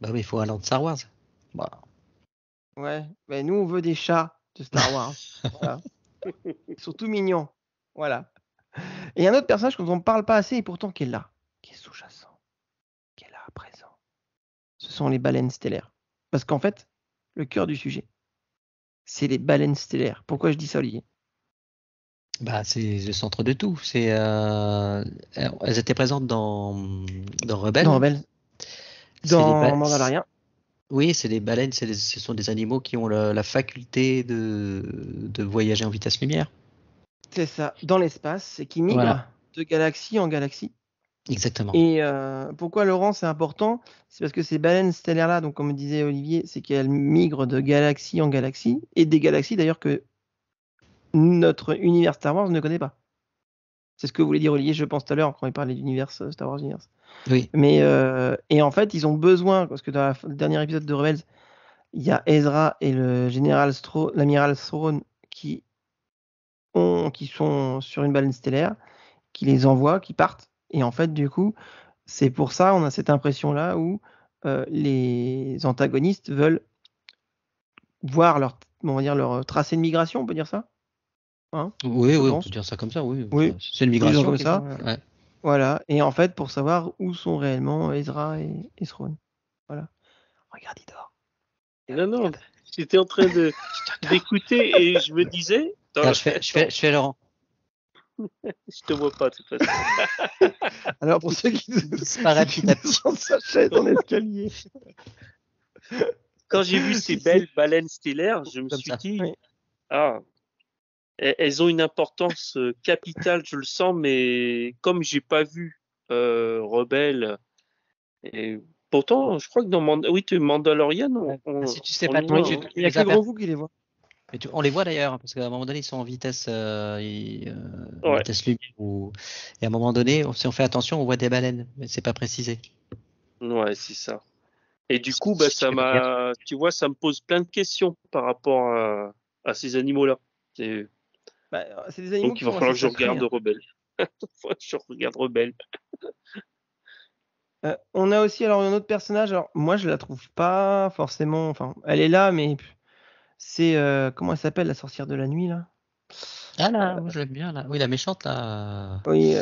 Speaker 3: Bah oui, il faut un land Star Wars. Bah.
Speaker 2: Ouais, mais nous on veut des chats de Star Wars. Voilà. Ils sont tout mignons. Voilà. Et il y a un autre personnage dont on ne parle pas assez et pourtant qui est là, qui est sous-jacent, qui est là à présent. Ce sont les baleines stellaires. Parce qu'en fait, le cœur du sujet, c'est les baleines stellaires. Pourquoi je dis ça, Olivier?
Speaker 3: Bah, c'est le centre de tout. Elles étaient présentes dans Rebelle.
Speaker 2: Dans Rebelle. Dans Mandalorian.
Speaker 3: Oui, c'est des baleines, ce sont des animaux qui ont la faculté de voyager en vitesse lumière.
Speaker 2: C'est ça, dans l'espace, et qui migrent de galaxie en galaxie.
Speaker 3: Exactement.
Speaker 2: Et pourquoi, Laurent, c'est important? C'est parce que ces baleines stellaires-là, donc comme disait Olivier, c'est qu'elles migrent de galaxie en galaxie, et des galaxies d'ailleurs que notre univers Star Wars ne connaît pas. C'est ce que voulait dire Olivier, je pense, tout à l'heure, quand il parlait d'univers Star Wars Universe.
Speaker 3: Oui.
Speaker 2: Mais, et en fait, ils ont besoin, parce que dans le dernier épisode de Rebels, il y a Ezra et l'amiral Thrawn qui sont sur une baleine stellaire, qui les envoient, qui partent. Et en fait, du coup, c'est pour ça, on a cette impression-là où les antagonistes veulent voir leur tracé de migration, on peut dire ça? Hein,
Speaker 3: oui, on peut dire ça comme ça, oui. C'est une
Speaker 2: migration
Speaker 3: comme
Speaker 2: ça. Ouais. Voilà. Et en fait, pour savoir où sont réellement Ezra et Thrawn. Voilà. Regarde, il dort.
Speaker 8: Non, j'étais en train d'écouter et je me disais.
Speaker 3: Je fais Laurent.
Speaker 8: Je te vois pas de toute façon.
Speaker 2: Alors pour ceux qui
Speaker 3: disparaît petit à petit
Speaker 2: dans sa chaise en escalier.
Speaker 8: Quand j'ai vu ces belles baleines stellaires, je me suis dit, elles ont une importance capitale, je le sens, mais comme j'ai pas vu Rebelle, et pourtant, je crois que dans Mandalorian,
Speaker 3: si tu sais pas,
Speaker 2: il y a que Grand Vous qui les voit.
Speaker 3: Mais on les voit d'ailleurs, parce qu'à un moment donné, ils sont en vitesse, vitesse lumière. Et à un moment donné, si on fait attention, on voit des baleines, mais c'est pas précisé.
Speaker 8: Ouais, c'est ça. Et du coup, ça me pose plein de questions par rapport à ces animaux-là.
Speaker 2: C'est des animaux.
Speaker 8: Donc il va falloir que je regarde Rebelle. Je regarde Rebelle.
Speaker 2: On a aussi alors un autre personnage. Alors moi je la trouve pas forcément. Enfin, elle est là, mais c'est comment elle s'appelle la sorcière de la nuit là?
Speaker 3: Ah là, moi je l'aime bien là. Oui, la méchante là.
Speaker 2: Oui,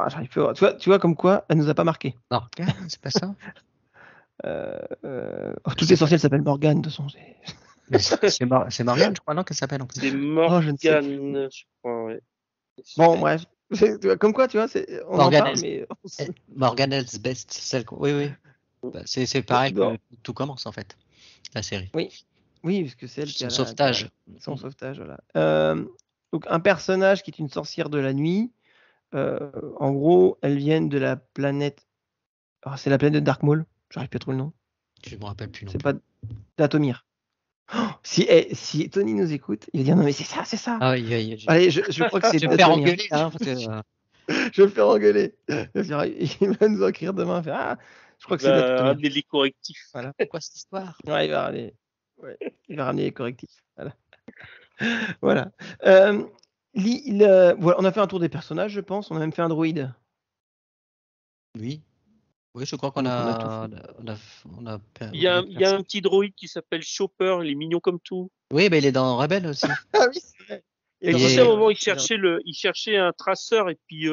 Speaker 2: j'arrive pas. Tu vois comme quoi elle nous a pas marqué.
Speaker 3: Morgane, c'est pas ça?
Speaker 2: Toutes les sorcières s'appellent Morgane de toute façon.
Speaker 3: C'est Morgane, je crois, non, qu'elle s'appelle en plus.
Speaker 8: C'est
Speaker 2: je ne sais
Speaker 8: Morgane, je crois, ouais.
Speaker 2: Bon, bref. Tu vois, comme quoi, tu vois, on
Speaker 3: Morgane
Speaker 2: en parle, mais...
Speaker 3: Morgane Elsbeth, celle oui. Bah, c'est pareil
Speaker 2: Bon.
Speaker 3: que tout commence en fait, la série.
Speaker 2: Oui, parce que c'est elle qui a
Speaker 3: Son sauvetage.
Speaker 2: Son sauvetage, voilà. Donc, un personnage qui est une sorcière de la nuit. En gros, elles viennent de la planète... Oh, c'est la planète de Dark Maul. J'arrive plus à trouver le nom.
Speaker 3: Je me rappelle plus non
Speaker 2: C'est
Speaker 3: plus.
Speaker 2: pas Datomir. Oh, si Tony nous écoute, il va dire non mais c'est ça.
Speaker 3: Ah oui.
Speaker 2: Allez, je crois que c'est
Speaker 3: Je vais me faire
Speaker 2: Datomir.
Speaker 3: engueuler, hein, parce que...
Speaker 2: Je vais le faire engueuler. Il va nous écrire demain. Faire, je crois que c'est Datomir.
Speaker 8: Ramener les correctifs.
Speaker 2: Voilà.
Speaker 3: Quoi cette histoire?
Speaker 2: Ouais, il va ramener les correctifs. Voilà. Voilà, on a fait un tour des personnages, je pense. On a même fait un droïde.
Speaker 3: Oui, je crois qu'on a
Speaker 8: Il y a un petit droïde qui s'appelle Chopper, il est mignon comme tout.
Speaker 3: Oui, il est dans Rebelle aussi.
Speaker 2: Ah oui, c'est vrai.
Speaker 8: Et à un moment, il cherchait un traceur et puis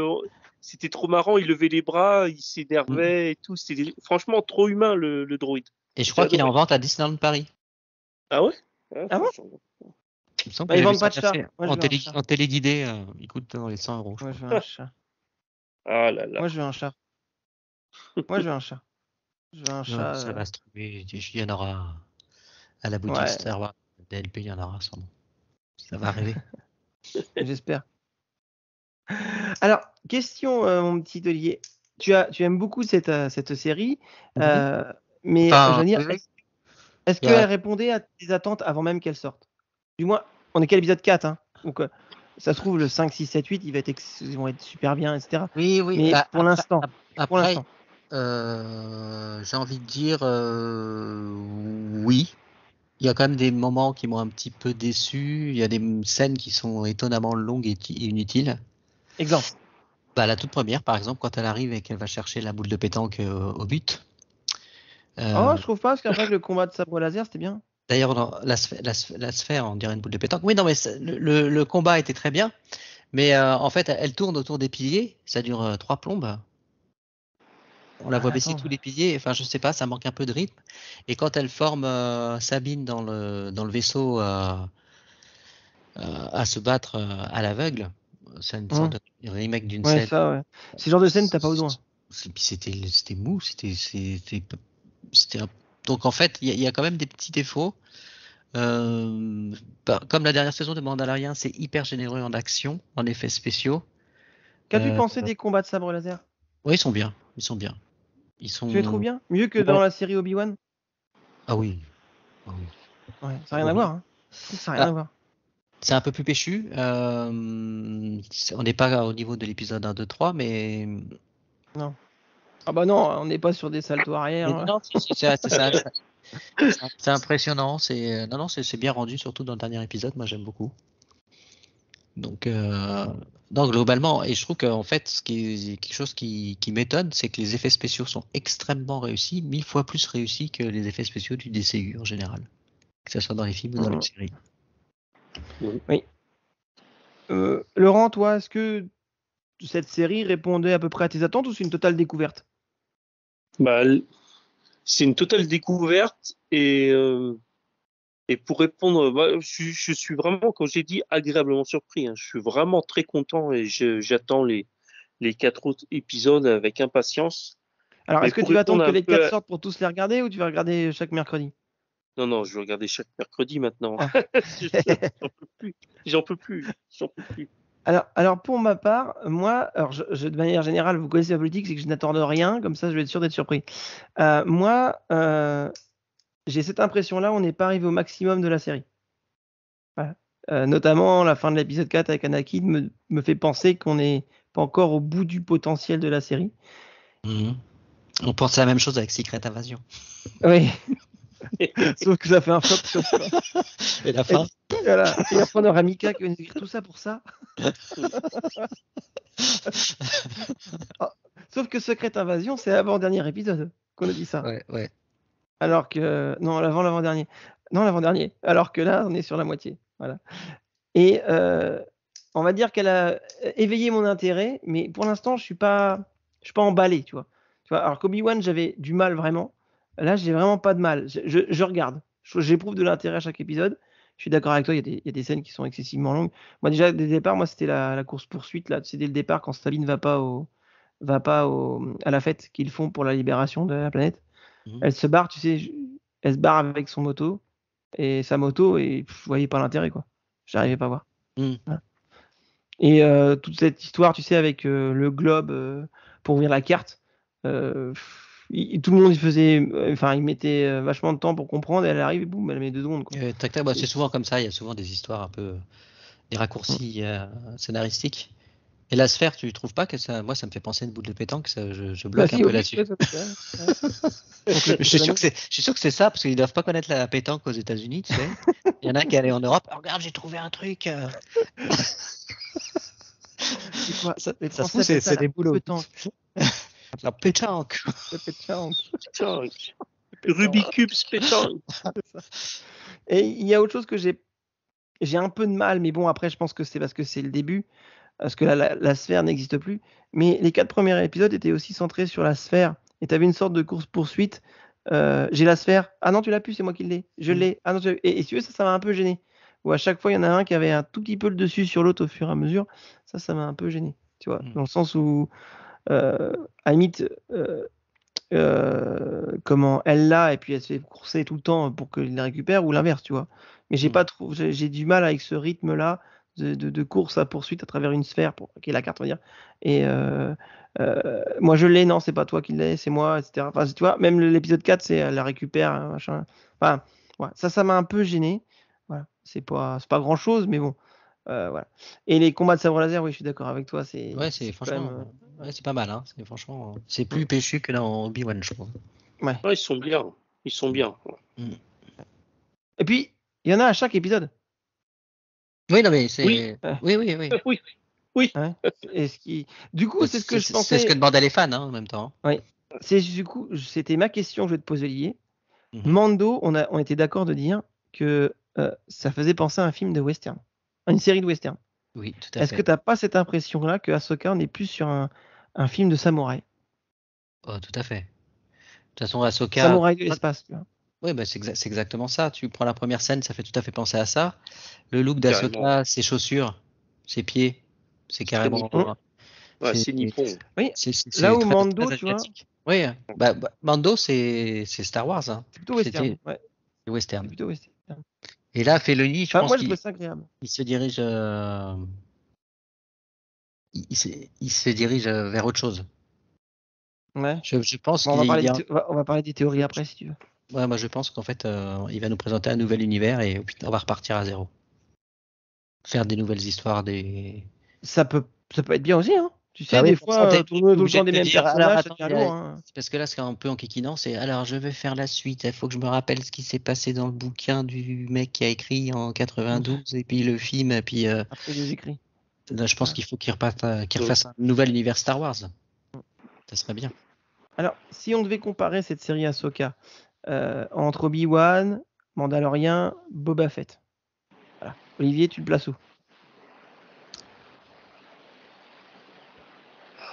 Speaker 8: c'était trop marrant, il levait les bras, il s'énervait et tout. C'était franchement trop humain le droïde.
Speaker 3: Et je crois qu'il est en vente à Disneyland Paris.
Speaker 8: Ah ouais?
Speaker 2: Ah bon?
Speaker 3: Il me semble
Speaker 2: ils vendent pas de chat.
Speaker 3: En téléguidé, il coûte dans les 100 €.
Speaker 2: Moi, je veux un chat.
Speaker 8: Ah là là.
Speaker 2: Moi, je veux un chat.
Speaker 3: Ça va se trouver. Il y en aura à la boutique Star Wars. DLP, il y en aura sûrement. Ça va arriver.
Speaker 2: J'espère. Alors, question, mon petit Olivier. Tu aimes beaucoup cette série, mais je veux dire, est-ce qu'elle répondait à tes attentes avant même qu'elle sorte? Du moins, on est qu'à l'épisode 4, hein. Donc, ça se trouve, le 5, 6, 7, 8, ils vont être super bien, etc.
Speaker 3: Oui.
Speaker 2: Mais pour l'instant.
Speaker 3: J'ai envie de dire oui. Il y a quand même des moments qui m'ont un petit peu déçu. Il y a des scènes qui sont étonnamment longues et inutiles.
Speaker 2: Exemple.
Speaker 3: La toute première, par exemple, quand elle arrive et qu'elle va chercher la boule de pétanque au but.
Speaker 2: Je trouve pas, parce qu'après le combat de sabre laser, c'était bien.
Speaker 3: D'ailleurs, la sphère, on dirait une boule de pétanque. Oui, non, mais le combat était très bien. Mais en fait, elle tourne autour des piliers. Ça dure 3 plombes. On la voit baisser tous les piliers. Enfin, je sais pas, ça manque un peu de rythme. Et quand elle forme Sabine dans le vaisseau à se battre à l'aveugle, c'est une sorte de remake d'une scène.
Speaker 2: Ouais. Ces genres de scènes, t'as pas besoin.
Speaker 3: C'était mou. Donc en fait, il y a quand même des petits défauts. Comme la dernière saison de Mandalorian, c'est hyper généreux en action, en effets spéciaux.
Speaker 2: Qu'as-tu pensé des combats de sabre laser?
Speaker 3: Oui, ils sont bien.
Speaker 2: Tu les trouves bien? Mieux que dans la série Obi-Wan?
Speaker 3: Ah oui.
Speaker 2: Ouais, ça n'a rien à voir. Hein. Ça n'a rien à voir.
Speaker 3: C'est un peu plus péchu. On n'est pas au niveau de l'épisode 1, 2, 3, mais...
Speaker 2: Non. Ah bah non, on n'est pas sur des saltos arrière.
Speaker 3: Non, c'est impressionnant. C'est bien rendu, surtout dans le dernier épisode. Moi, j'aime beaucoup. Donc globalement, et je trouve qu'en fait, ce qui est quelque chose qui m'étonne, c'est que les effets spéciaux sont extrêmement réussis, 1000 fois plus réussis que les effets spéciaux du DCU en général, que ce soit dans les films ou dans les séries.
Speaker 2: Oui. Laurent, toi, est-ce que cette série répondait à peu près à tes attentes ou c'est une totale découverte?
Speaker 8: C'est une totale découverte et pour répondre, je suis vraiment, comme j'ai dit, agréablement surpris. Hein. Je suis vraiment très content et j'attends les 4 autres épisodes avec impatience.
Speaker 2: Alors, est-ce que tu vas attendre que les 4 sortent pour tous les regarder ou tu vas regarder chaque mercredi?
Speaker 8: Non, je vais regarder chaque mercredi maintenant. J'en peux plus.
Speaker 2: Alors, pour ma part, moi, de manière générale, vous connaissez la politique, c'est que je n'attends rien, comme ça je vais être sûr d'être surpris. Moi, j'ai cette impression-là, on n'est pas arrivé au maximum de la série. Voilà. Notamment, la fin de l'épisode 4 avec Anakin me fait penser qu'on n'est pas encore au bout du potentiel de la série.
Speaker 3: On pense à la même chose avec Secret Invasion.
Speaker 2: Oui. Sauf que ça fait un flop sur ça.
Speaker 3: Et la fin.
Speaker 2: Et après, on aura Mika qui va nous écrire tout ça pour ça. Sauf que Secret Invasion, c'est l'avant-dernier épisode qu'on a dit ça.
Speaker 3: Ouais.
Speaker 2: Alors que... Non, l'avant-dernier. Non, l'avant-dernier. Alors que là, on est sur la moitié. Voilà. Et on va dire qu'elle a éveillé mon intérêt, mais pour l'instant, je suis pas emballé, tu vois. Alors qu'Obi-Wan, j'avais du mal vraiment. Là, j'ai vraiment pas de mal. Je regarde. J'éprouve de l'intérêt à chaque épisode. Je suis d'accord avec toi, il y a des scènes qui sont excessivement longues. Moi, déjà, dès le départ, c'était la course-poursuite. Là, c'est dès le départ, quand Sabine va pas à la fête qu'ils font pour la libération de la planète. Elle se barre, tu sais, elle se barre avec son moto et sa moto, et je voyais pas l'intérêt, quoi. J'arrivais pas à voir. Voilà. Et toute cette histoire, tu sais, avec le globe pour ouvrir la carte, tout le monde il mettait vachement de temps pour comprendre, et elle arrive et boum, elle met 2 secondes, quoi.
Speaker 3: C'est souvent comme ça, il y a souvent des histoires un peu, des raccourcis scénaristiques. Et la sphère, tu trouves pas que ça, moi, ça me fait penser à une boule de pétanque, je bloque un peu là-dessus. Je suis sûr que c'est ça, parce qu'ils doivent pas connaître la pétanque aux États-Unis, tu sais. Il y en a qui allaient en Europe. Oh, regarde, j'ai trouvé un truc.
Speaker 2: C'est quoi
Speaker 3: Ça se trouve, c'est des boulots. La pétanque.
Speaker 2: La pétanque.
Speaker 8: Rubik's Cube pétanque.
Speaker 2: Et il y a autre chose que j'ai un peu de mal, mais bon, après, je pense que c'est parce que c'est le début. Parce que la sphère n'existe plus. Mais les 4 premiers épisodes étaient aussi centrés sur la sphère. Et tu avais une sorte de course-poursuite. J'ai la sphère. Ah non, tu l'as plus, c'est moi qui l'ai. Je l'ai. Ah non, et si tu veux, ça m'a un peu gêné. Où à chaque fois, il y en a un qui avait un tout petit peu le dessus sur l'autre au fur et à mesure. Ça m'a un peu gêné. Tu vois, dans le sens où, à la limite, comment elle l'a, et puis elle se fait courser tout le temps pour qu'il la récupère, ou l'inverse, tu vois. Mais j'ai du mal avec ce rythme-là. De course à poursuite à travers une sphère, qui est la carte, on va dire. Et moi, je l'ai, non, c'est pas toi qui l'as, c'est moi, etc. Enfin, tu vois, même l'épisode 4, c'est elle la récupère, machin. Enfin, ouais, ça m'a un peu gêné. Voilà, c'est pas grand-chose, mais bon. Voilà. Et les combats de sabre laser, oui, je suis d'accord avec toi. C'est
Speaker 3: franchement, c'est pas mal. Hein. C'est plus péchu que dans Obi-Wan, je trouve.
Speaker 2: Ouais.
Speaker 8: Ouais, ils sont bien.
Speaker 2: Et puis, il y en a à chaque épisode.
Speaker 3: Oui, non, mais c'est.
Speaker 8: Oui.
Speaker 2: Ouais. Du coup, c'est ce que je pensais.
Speaker 3: C'est ce que demandaient les fans, hein, en même temps.
Speaker 2: Oui. Du coup, c'était ma question que je vais te poser, Lié. Mando, on était d'accord de dire que ça faisait penser à un film de western, une série de western.
Speaker 3: Oui, tout à fait.
Speaker 2: Est-ce que tu n'as pas cette impression-là que Ahsoka, on est plus sur un film de samouraï?
Speaker 3: Oh, tout à fait. De toute façon, Ahsoka.
Speaker 2: Samouraï de l'espace, tu vois.
Speaker 3: Oui, c'est exactement ça. Tu prends la première scène, ça fait tout à fait penser à ça. Le look d'Ahsoka, ses chaussures, ses pieds, c'est carrément.
Speaker 8: C'est nippon.
Speaker 2: Oui. Là où Mando, tu vois.
Speaker 3: Oui, Mando, c'est Star Wars. Hein.
Speaker 2: C'est plutôt western.
Speaker 3: C'est western.
Speaker 2: C'est plutôt western.
Speaker 3: Et là, Filoni, je pense
Speaker 2: moi, je trouve ça agréable.
Speaker 3: Il se dirige. Il se dirige vers autre chose.
Speaker 2: Ouais.
Speaker 3: Je pense
Speaker 2: on va parler des théories après, si tu veux.
Speaker 3: Ouais, moi je pense qu'en fait, il va nous présenter un nouvel univers et on va repartir à zéro. Faire des nouvelles histoires,
Speaker 2: Ça peut être bien aussi, hein. Tu sais, des fois, tourner tout le temps des mêmes personnages, ça devient lourd, hein.
Speaker 3: Parce que là, ce qui est un peu enquiquinant, c'est alors je vais faire la suite, il faut que je me rappelle ce qui s'est passé dans le bouquin du mec qui a écrit en 92, et puis le film, et puis...
Speaker 2: Après les écrits.
Speaker 3: Là, je pense qu'il faut qu'il refasse un nouvel univers Star Wars. Ça serait bien.
Speaker 2: Alors, si on devait comparer cette série Ahsoka entre Obi-Wan, Mandalorian, Boba Fett. Voilà. Olivier, tu le places où?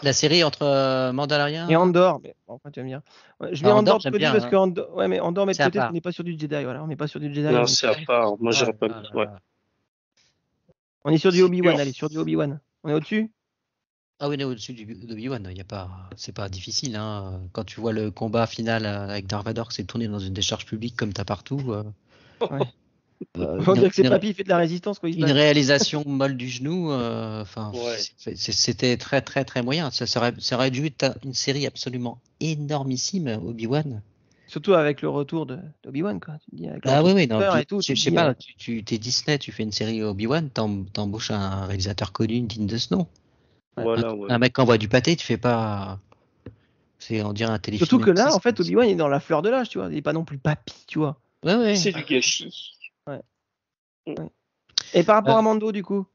Speaker 3: La série entre Mandalorian
Speaker 2: et Andor, mais enfin, tu vas me dire. Je mets Andor de côté parce que Andor met de côté, on n'est pas sur du Jedi, voilà, on n'est pas sur du Jedi.
Speaker 8: Non, c'est à part. Moi, j'aurais pas. Ouais.
Speaker 2: On est sur du Obi-Wan, allez, sur du Obi-Wan. On est au-dessus?
Speaker 3: Ah oui, on est au-dessus d'Obi-Wan, c'est pas difficile. Hein. Quand tu vois le combat final avec Darth Vader qui s'est tourné dans une décharge publique comme t'as partout.
Speaker 2: Ouais. On dirait que c'est Papy, il fait de la résistance.
Speaker 3: Une réalisation molle du genou. C'était très très très moyen. Ça aurait dû être une série absolument énormissime, Obi-Wan.
Speaker 2: Surtout avec le retour d'Obi-Wan, quoi. Tu dis,
Speaker 3: oui, non. Je sais pas, t'es Disney, tu fais une série Obi-Wan, t'embauches un réalisateur connu digne de ce nom.
Speaker 8: Voilà,
Speaker 3: un mec qui envoie du pâté, tu fais pas. On dirait un téléfilm.
Speaker 2: Surtout que là, en fait, Obi-Wan est dans la fleur de l'âge, tu vois. Il est pas non plus papy, tu vois.
Speaker 3: Ouais.
Speaker 8: C'est du gâchis.
Speaker 2: Ouais. Et par rapport à Mando, du coup?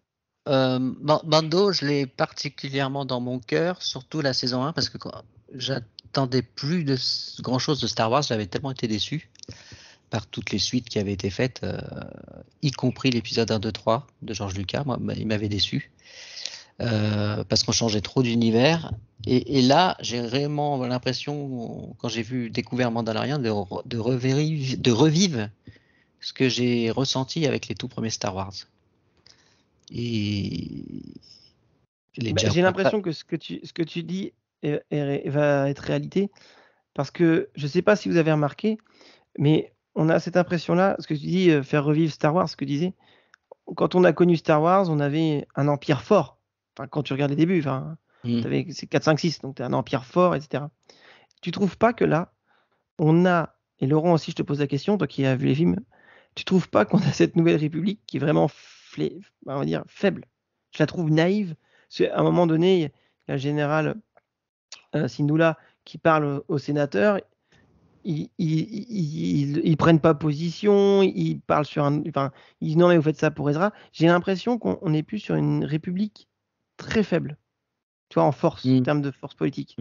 Speaker 3: Mando, je l'ai particulièrement dans mon cœur, surtout la saison 1, parce que j'attendais plus de grand chose de Star Wars, j'avais tellement été déçu par toutes les suites qui avaient été faites, y compris l'épisode 1, 2, 3 de George Lucas. Moi, il m'avait déçu parce qu'on changeait trop d'univers. Et là, j'ai vraiment l'impression, quand j'ai découvert Mandalorian, de revivre ce que j'ai ressenti avec les tout premiers Star Wars. Et
Speaker 2: j'ai l'impression que ce que tu dis va être réalité, parce que je sais pas si vous avez remarqué, mais on a cette impression-là, ce que tu dis, faire revivre Star Wars, ce que tu disais. Quand on a connu Star Wars, on avait un empire fort. Enfin, quand tu regardes les débuts, c'est 4, 5, 6, donc tu as un empire fort, etc. Tu trouves pas que là, on a, et Laurent aussi, je te pose la question, toi qui as vu les films, tu trouves pas qu'on a cette nouvelle république qui est vraiment on va dire faible? Je la trouve naïve. À un moment donné, il y a le général Syndulla qui parle aux sénateurs. Ils prennent pas position, ils parlent ils disent non mais vous faites ça pour Ezra. J'ai l'impression qu'on est plus sur une république très faible, tu vois, en force, en termes de force politique.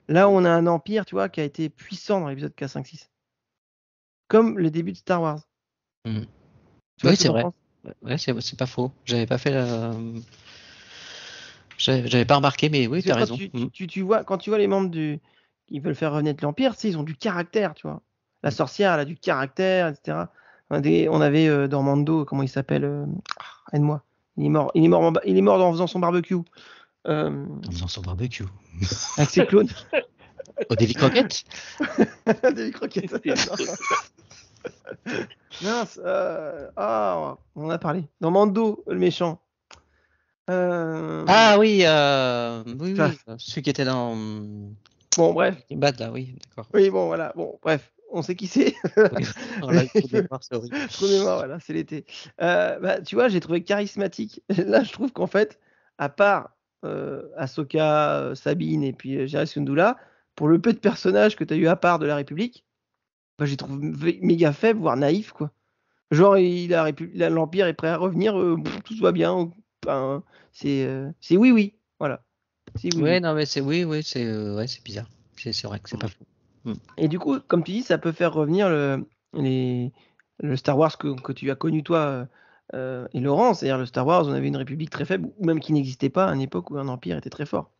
Speaker 2: Là on a un empire, tu vois, qui a été puissant dans l'épisode 4, 5, 6. Comme le début de Star Wars.
Speaker 3: Oui, c'est vrai. Ouais, c'est pas faux. J'avais pas fait J'avais pas remarqué, mais oui, tu as raison.
Speaker 2: Tu vois, quand tu vois les membres ils veulent faire renaître l'Empire, ils ont du caractère, tu vois. La sorcière, elle a du caractère, etc. On avait dans Mando, comment il s'appelle aide-moi. Il est mort en faisant son barbecue.
Speaker 3: En faisant son barbecue.
Speaker 2: Avec ses clones.
Speaker 3: Au Davy Crockett.
Speaker 2: Davy Crockett. Mince. On en a parlé. Dans Mando, le méchant.
Speaker 3: Ah oui, oui, celui qui était dans.
Speaker 2: Bon, bref.
Speaker 3: Bad là, oui, d'accord.
Speaker 2: Oui, bon, voilà. Bon, bref, on sait qui c'est. Trop mémoire, voilà, c'est l'été. Tu vois, j'ai trouvé charismatique. Là, je trouve qu'en fait, à part Ahsoka, Sabine et puis Jeri Syndulla, pour le peu de personnages que tu as eu à part de la République, j'ai trouvé méga faible, voire naïf, quoi. Genre, l'Empire est prêt à revenir, tout va bien. C'est oui, voilà.
Speaker 3: Non, mais c'est c'est bizarre. C'est vrai que c'est pas faux.
Speaker 2: Et du coup, comme tu dis, ça peut faire revenir le Star Wars que tu as connu toi et Laurent, c'est-à-dire le Star Wars, on avait une république très faible, ou même qui n'existait pas à une époque où un empire était très fort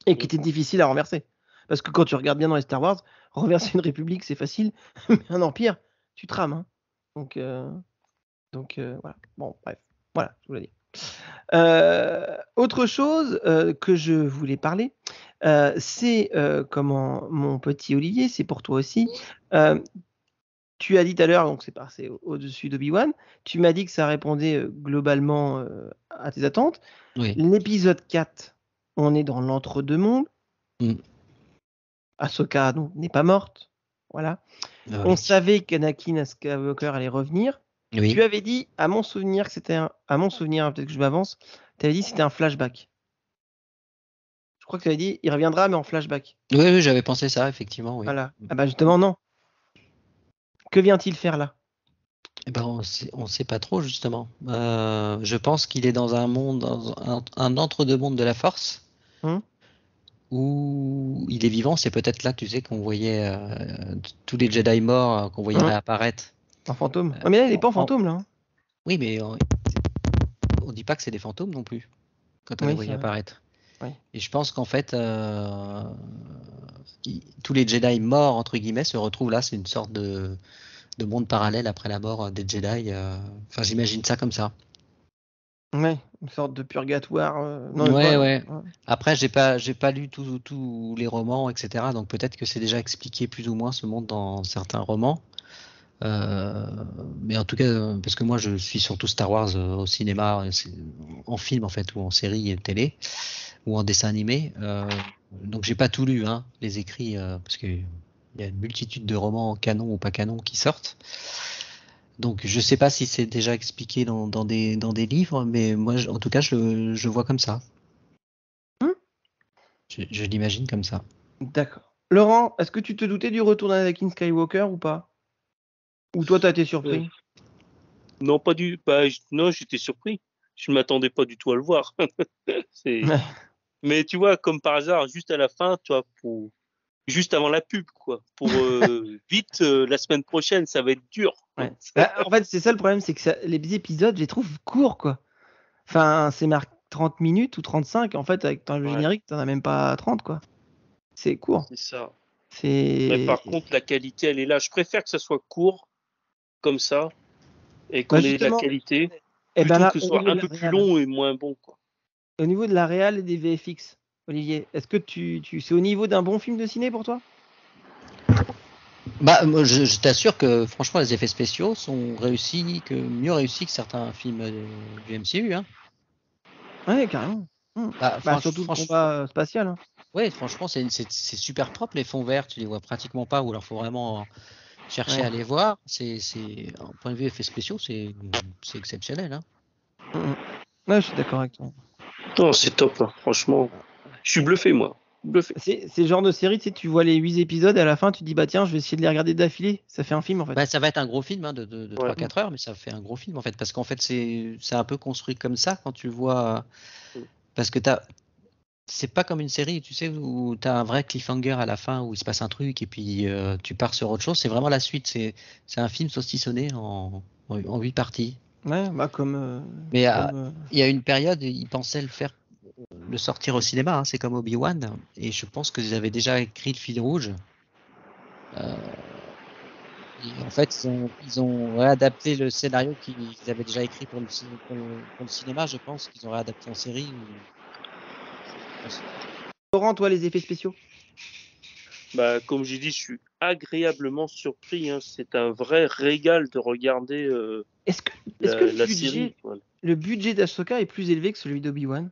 Speaker 2: et qui était difficile à renverser. Parce que quand tu regardes bien dans les Star Wars, renverser une république c'est facile, mais un empire, tu te rames. Hein. Donc voilà. Bon, bref, voilà, je voulais dire. Autre chose que je voulais parler, c'est comment mon petit Olivier, c'est pour toi aussi. Tu as dit tout à l'heure, donc c'est passé au-dessus d'Obi-Wan. Tu m'as dit que ça répondait globalement à tes attentes.
Speaker 3: Oui.
Speaker 2: L'épisode 4, on est dans l'entre-deux-mondes. Ahsoka n'est pas morte. Voilà. On savait qu'Anakin Skywalker allait revenir.
Speaker 3: Oui.
Speaker 2: Tu avais dit, à mon souvenir, que c'était à mon souvenir, peut-être que je m'avance, tu avais dit que c'était un flashback. Je crois que tu avais dit, il reviendra, mais en flashback.
Speaker 3: Oui, j'avais pensé ça, effectivement. Oui.
Speaker 2: Voilà. Justement, non. Que vient-il faire là ?
Speaker 3: On sait pas trop, justement. Je pense qu'il est dans un monde, dans un entre-deux-mondes de la Force, où il est vivant. C'est peut-être là, tu sais, qu'on voyait tous les Jedi morts qu'on voyait réapparaître.
Speaker 2: En fantôme. Mais là, il n'est pas en fantôme, là.
Speaker 3: Oui, mais on dit pas que c'est des fantômes non plus, quand on les voyait apparaître.
Speaker 2: Oui.
Speaker 3: Et je pense qu'en fait, tous les Jedi morts, entre guillemets, se retrouvent là. C'est une sorte de monde parallèle après la mort des Jedi. Enfin, j'imagine ça comme ça.
Speaker 2: Ouais, une sorte de purgatoire.
Speaker 3: Ouais. Après, j'ai pas lu tous les romans, etc. Donc peut-être que c'est déjà expliqué plus ou moins ce monde dans certains romans. Mais en tout cas, parce que moi je suis surtout Star Wars au cinéma, en film en fait, ou en série télé, ou en dessin animé. Donc j'ai pas tout lu, les écrits, parce que il y a une multitude de romans canon ou pas canon qui sortent. Donc je sais pas si c'est déjà expliqué dans des livres, mais moi en tout cas je vois comme ça. Je l'imagine comme ça.
Speaker 2: D'accord. Laurent, est-ce que tu te doutais du retour d'Anakin Skywalker ou pas ? Ou toi, t'as été surpris ?
Speaker 8: Non, non, j'étais surpris. je ne m'attendais pas du tout à le voir. Mais tu vois, comme par hasard, juste à la fin, tu vois, juste avant la pub, quoi. Pour vite, la semaine prochaine, ça va être dur.
Speaker 2: Ouais. En fait, c'est ça le problème, c'est que les épisodes, je les trouve courts, quoi. Enfin, c'est marqué 30 minutes ou 35. En fait, avec le générique, t'en as même pas 30, quoi. C'est court.
Speaker 8: C'est ça.
Speaker 2: C'est...
Speaker 8: Mais par contre, la qualité, elle est là. Je préfère que ça soit court, comme ça, et qu'on ait de la qualité, plutôt que ce soit un peu plus long et moins bon, quoi.
Speaker 2: Au niveau de la réal et des VFX, Olivier, est-ce que c'est au niveau d'un bon film de ciné pour toi?
Speaker 3: Bah, moi, je t'assure que franchement, les effets spéciaux sont mieux réussis que certains films du MCU. Hein.
Speaker 2: Ouais, carrément. Surtout le combat spatial. Hein.
Speaker 3: Ouais, franchement, c'est super propre. Les fonds verts, tu les vois pratiquement pas, ou alors faut vraiment chercher à les voir. En point de vue effets spéciaux, c'est exceptionnel. Hein.
Speaker 2: Ouais, je suis d'accord avec toi.
Speaker 8: Non, c'est top, hein. Franchement. Je suis bluffé, moi. Bluffé.
Speaker 2: C'est le genre de série, tu vois les 8 épisodes et à la fin, tu te dis, bah tiens, je vais essayer de les regarder d'affilée. Ça fait un film, en fait.
Speaker 3: Bah, ça va être un gros film hein, de 3-4 heures, mais ça fait un gros film, en fait. Parce qu'en fait, c'est un peu construit comme ça quand tu vois. Parce que c'est pas comme une série, tu sais, où tu as un vrai cliffhanger à la fin, où il se passe un truc et puis tu pars sur autre chose. C'est vraiment la suite. C'est un film saucissonné en 8 parties.
Speaker 2: Ouais, bah comme.
Speaker 3: Mais il y a une période, ils pensaient le sortir au cinéma. Hein, c'est comme Obi-Wan. Et je pense qu'ils avaient déjà écrit le fil rouge. En fait, ils ont réadapté le scénario qu'ils avaient déjà écrit pour le cinéma. Je pense qu'ils ont réadapté en série.
Speaker 2: Laurent, toi, les effets spéciaux?
Speaker 8: Bah, comme j'ai dit, je suis agréablement surpris. Hein. C'est un vrai régal de regarder
Speaker 2: est-ce que
Speaker 8: la série.
Speaker 2: Le budget d'Ahsoka est plus élevé que celui d'Obi-Wan?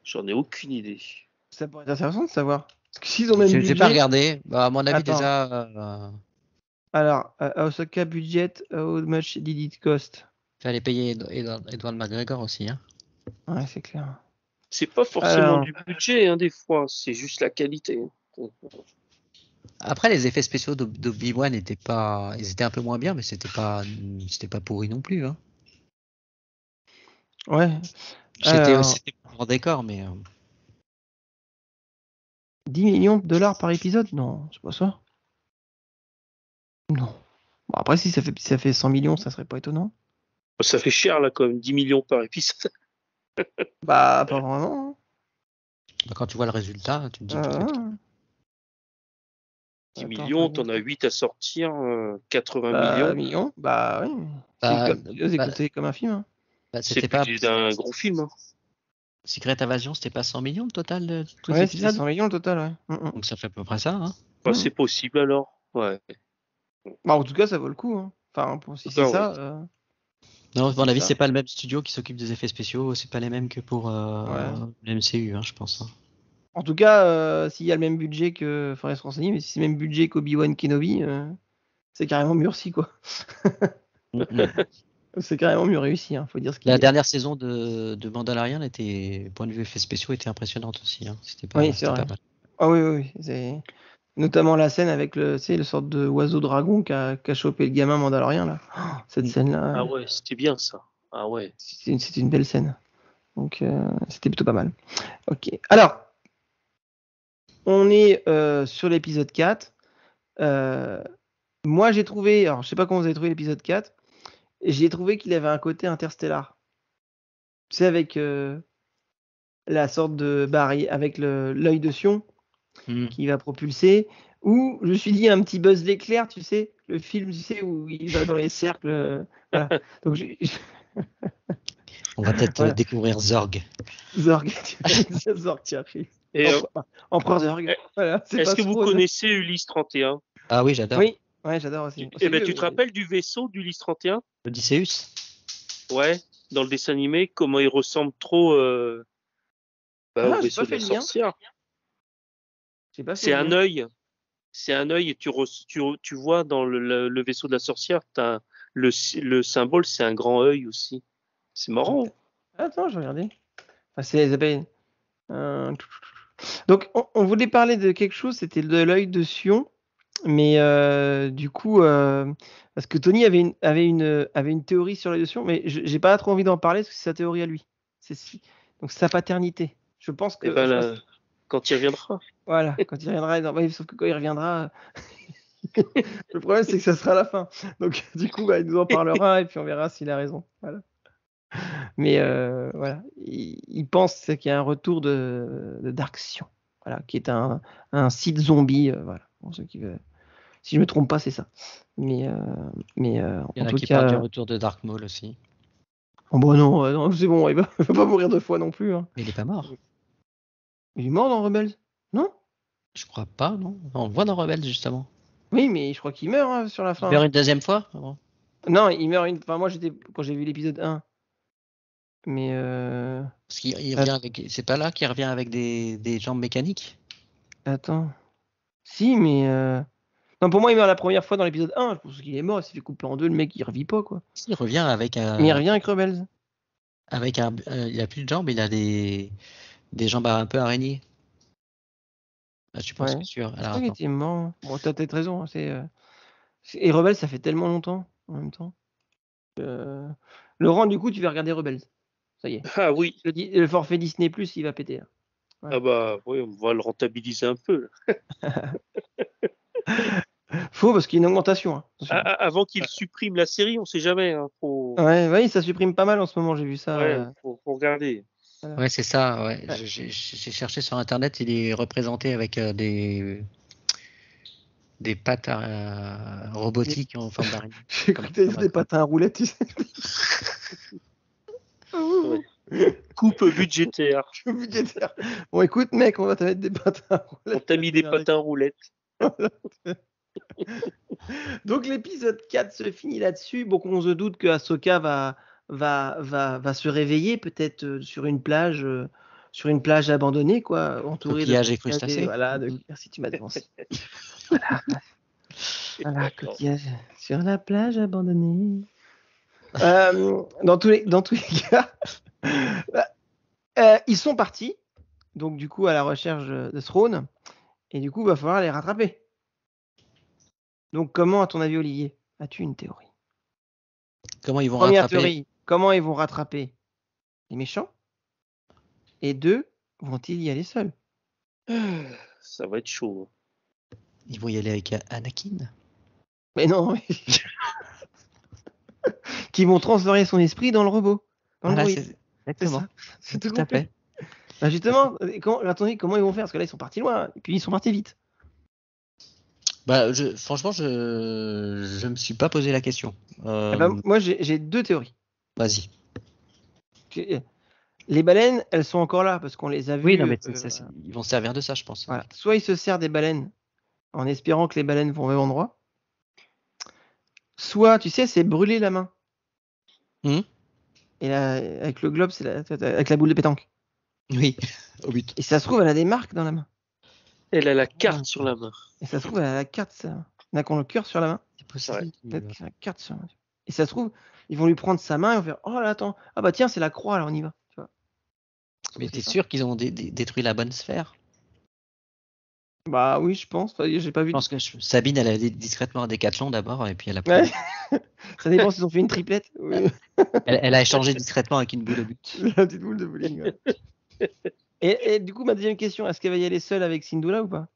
Speaker 8: J'en ai aucune idée.
Speaker 2: Ça pourrait être intéressant de savoir. Parce que s'ils ont même budget...
Speaker 3: J'ai pas regardé. Bah, à mon avis, déjà...
Speaker 2: Alors, Ahsoka budget, how much did it cost?
Speaker 3: Fallait payer Edward McGregor aussi. Hein.
Speaker 2: Ouais, c'est clair.
Speaker 8: C'est pas forcément du budget, hein, des fois. C'est juste la qualité.
Speaker 3: Après, les effets spéciaux d'Obi-Wan ils étaient un peu moins bien, mais c'était pas pourri non plus. Hein.
Speaker 2: Ouais.
Speaker 3: C'était pour décor, mais...
Speaker 2: 10 millions de dollars par épisode? Non, c'est pas ça. Non. Bon, après, si ça fait 100 millions, ça serait pas étonnant.
Speaker 8: Ça fait cher, là, quand même. 10 millions par épisode.
Speaker 2: Bah, pas vraiment.
Speaker 3: Quand tu vois le résultat, tu me dis peut-être.
Speaker 8: 10 millions, t'en as 8 à sortir, 80
Speaker 2: millions. Bah oui. C'est écouté comme un film. Hein.
Speaker 8: Bah, c'était pas un gros film. Hein.
Speaker 3: Secret Invasion, c'était pas 100 millions le total
Speaker 2: ouais, c'était 100 millions le total, ouais.
Speaker 3: Donc ça fait à peu près ça. Hein.
Speaker 8: Bah, c'est possible alors. Ouais.
Speaker 2: Bah, en tout cas, ça vaut le coup. Hein. Enfin, si c'est ça.
Speaker 3: Non, à mon avis, c'est pas le même studio qui s'occupe des effets spéciaux. C'est pas les mêmes que pour le MCU, hein, je pense. Hein.
Speaker 2: En tout cas, s'il y a le même budget que... Faudrait se renseigner, mais si c'est le même budget qu'Obi-Wan Kenobi, c'est carrément mieux aussi, quoi. C'est carrément mieux réussi, hein, faut dire ce qu'il y a.
Speaker 3: La dernière saison de Mandalorian point de vue effets spéciaux, était impressionnante aussi. Hein. C'était pas mal.
Speaker 2: Ah oui. C'est... Notamment la scène avec le sorte de oiseau dragon qui a chopé le gamin Mandalorian, là. Oh, cette scène-là.
Speaker 8: Ah ouais, c'était bien ça. Ah ouais.
Speaker 2: C'était une belle scène. Donc, c'était plutôt pas mal. Ok. Alors, on est sur l'épisode 4. Moi, j'ai trouvé... Alors, je sais pas comment vous avez trouvé l'épisode 4. J'ai trouvé qu'il avait un côté interstellar. Tu sais, avec la sorte de barrière, avec l'œil de Sion qui va propulser. Ou, je me suis dit, un petit Buzz l'éclair, tu sais, le film, tu sais, où il va dans les cercles. Voilà. Donc,
Speaker 3: on va peut-être découvrir Zorg.
Speaker 2: Zorg, tu arrives. Empereur Zorg. Voilà,
Speaker 8: est-ce que vous connaissez Ulysse 31?
Speaker 3: Ah oui, j'adore.
Speaker 2: Oui, ouais, j'adore aussi.
Speaker 8: Tu te rappelles du vaisseau d'Ulysse 31?
Speaker 3: Odysseus?
Speaker 8: Ouais, dans le dessin animé, comment il ressemble trop au vaisseau de la sorcière. C'est un œil. C'est un œil et tu vois dans le vaisseau de la sorcière, le symbole, c'est un grand œil aussi. C'est marrant.
Speaker 2: Attends, je vais regarder. Enfin, c'est Isabelle. Donc, on voulait parler de quelque chose, c'était de l'œil de Sion. du coup, parce que Tony avait une théorie sur l'adoption, mais j'ai pas trop envie d'en parler parce que c'est sa théorie à lui. Donc sa paternité. Je pense que.
Speaker 8: Quand il reviendra.
Speaker 2: Voilà, quand il reviendra. Ouais, sauf que quand il reviendra, le problème c'est que ça sera la fin. Donc du coup, il nous en parlera et puis on verra s'il a raison. Voilà. Mais voilà, il pense qu'il y a un retour de Darksion, voilà, qui est un site zombie. Voilà, pour ceux qui veulent. Si je me trompe pas, c'est ça. Mais
Speaker 3: il y en a qui parlent du retour de Dark Maul aussi.
Speaker 2: Oh bah non, c'est bon, il va pas mourir 2 fois non plus. Hein.
Speaker 3: Mais il est pas mort.
Speaker 2: Il est mort dans Rebels, non?
Speaker 3: Je crois pas, non. On le voit dans Rebels justement.
Speaker 2: Oui, mais je crois qu'il meurt sur la fin.
Speaker 3: Il meurt une deuxième fois?
Speaker 2: Non, il meurt une. Enfin, moi quand j'ai vu l'épisode 1. Mais
Speaker 3: parce qu'il revient avec. C'est pas là qu'il revient avec des jambes mécaniques?
Speaker 2: Attends. Si, mais non, pour moi, il meurt la première fois dans l'épisode 1. Je pense qu'il est mort, il s'est fait couper en 2, le mec, il revit pas, quoi.
Speaker 3: Il revient avec un.
Speaker 2: Mais il revient avec Rebels.
Speaker 3: Avec un. Il a plus de jambes, il a des jambes un peu araignées. Ah, je pense que c'est sûr.
Speaker 2: Je crois qu'il était mort. Bon, t'as peut-être raison. Et Rebels, ça fait tellement longtemps, en même temps. Laurent, du coup, tu vas regarder Rebels. Ça y est.
Speaker 8: Ah oui.
Speaker 2: Le forfait Disney+, il va péter.
Speaker 8: Ouais. Ah bah oui, on va le rentabiliser un peu.
Speaker 2: Faux, parce qu'il y a une augmentation. Hein.
Speaker 8: Avant qu'il supprime la série, on sait jamais. Hein,
Speaker 2: Ouais, ça supprime pas mal en ce moment, j'ai vu ça.
Speaker 8: Ouais, faut regarder.
Speaker 2: Voilà.
Speaker 3: Ouais, c'est ça. Ouais. J'ai cherché sur internet, il est représenté avec des pattes robotiques en forme d'araignée.
Speaker 2: J'ai cru que t'avais des pattes à roulettes, tu sais.
Speaker 8: Ouais. Coupe budgétaire.
Speaker 2: Bon, écoute, mec, on va te mettre des patins à roulettes.
Speaker 8: On t'a mis des patins à roulettes.
Speaker 2: Donc, l'épisode 4 se finit là-dessus. Bon, on se doute que Ahsoka va se réveiller, peut-être sur une plage abandonnée, quoi, entourée
Speaker 3: coquillages et crustacés.
Speaker 2: Voilà, merci, tu m'as devancé. Voilà, coquillage sur la plage abandonnée. Dans tous les cas, ils sont partis, donc du coup à la recherche de Thrawn, et du coup il va falloir les rattraper. Donc comment, à ton avis, Olivier, as-tu une théorie?
Speaker 3: Comment ils vont
Speaker 2: Première
Speaker 3: rattraper?
Speaker 2: théorie, comment ils vont rattraper les méchants? Et 2, vont-ils y aller seuls?
Speaker 8: Ça va être chaud.
Speaker 3: Ils vont y aller avec Anakin?
Speaker 2: Mais non, qui vont transférer son esprit dans le robot.
Speaker 3: Exactement.
Speaker 2: C'est tout à fait. Bah justement, attendez, comment ils vont faire? Parce que là, ils sont partis loin, et puis ils sont partis vite.
Speaker 3: Bah, franchement, je me suis pas posé la question.
Speaker 2: Moi, j'ai 2 théories.
Speaker 3: Vas-y.
Speaker 2: Les baleines, elles sont encore là, parce qu'on les a vues.
Speaker 3: Oui, non, mais ils vont se servir de ça, je pense.
Speaker 2: Voilà. Soit ils se servent des baleines, en espérant que les baleines vont au même endroit. Soit, tu sais, c'est brûler la main. Et là, avec le globe, avec la boule de pétanque.
Speaker 3: Oui, au but.
Speaker 2: Et ça se trouve, elle a des marques dans la main.
Speaker 8: Elle a la carte sur la main.
Speaker 2: Et ça se trouve, elle a la carte, ça. Il y en a qui ont le cœur sur la main.
Speaker 3: C'est possible.
Speaker 2: Peut-être qu'il a la carte sur la main. Et ça se trouve, ils vont lui prendre sa main et vont faire: oh là, attends, ah bah tiens, c'est la croix, alors on y va. Tu vois.
Speaker 3: Mais t'es sûr qu'ils ont détruit la bonne sphère?
Speaker 2: Bah oui, je pense. Enfin, j'ai pas vu.
Speaker 3: Je pense que Sabine, elle a discrètement un Décathlon d'abord, et puis elle a pris.
Speaker 2: Ouais. Ça dépend s'ils ont fait une triplette. Oui.
Speaker 3: Elle a échangé discrètement avec une boule de but.
Speaker 2: La petite boule de bowling. Ouais. Et du coup, ma deuxième question, est-ce qu'elle va y aller seule avec Syndulla ou pas?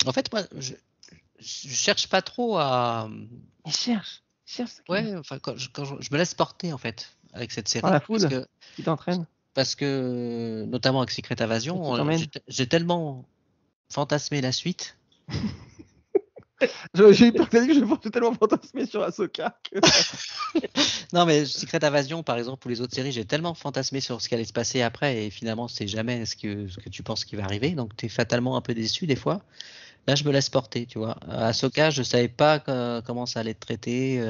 Speaker 3: En fait, moi, je cherche pas trop à.
Speaker 2: Elle cherche.
Speaker 3: Ouais, enfin, quand je me laisse porter en fait avec cette série.
Speaker 2: Par la foudre qui t'entraîne.
Speaker 3: Parce que, notamment avec Secret Invasion, j'ai tellement fantasmé la suite.
Speaker 2: J'ai peur que je pense tellement fantasmé sur Ahsoka.
Speaker 3: Non, mais Secret Invasion, par exemple, ou les autres séries, j'ai tellement fantasmé sur ce qui allait se passer après, et finalement, c'est jamais ce que tu penses qui va arriver. Donc, tu es fatalement un peu déçu des fois. Là, je me laisse porter, tu vois. Ahsoka, je savais pas comment ça allait être traité,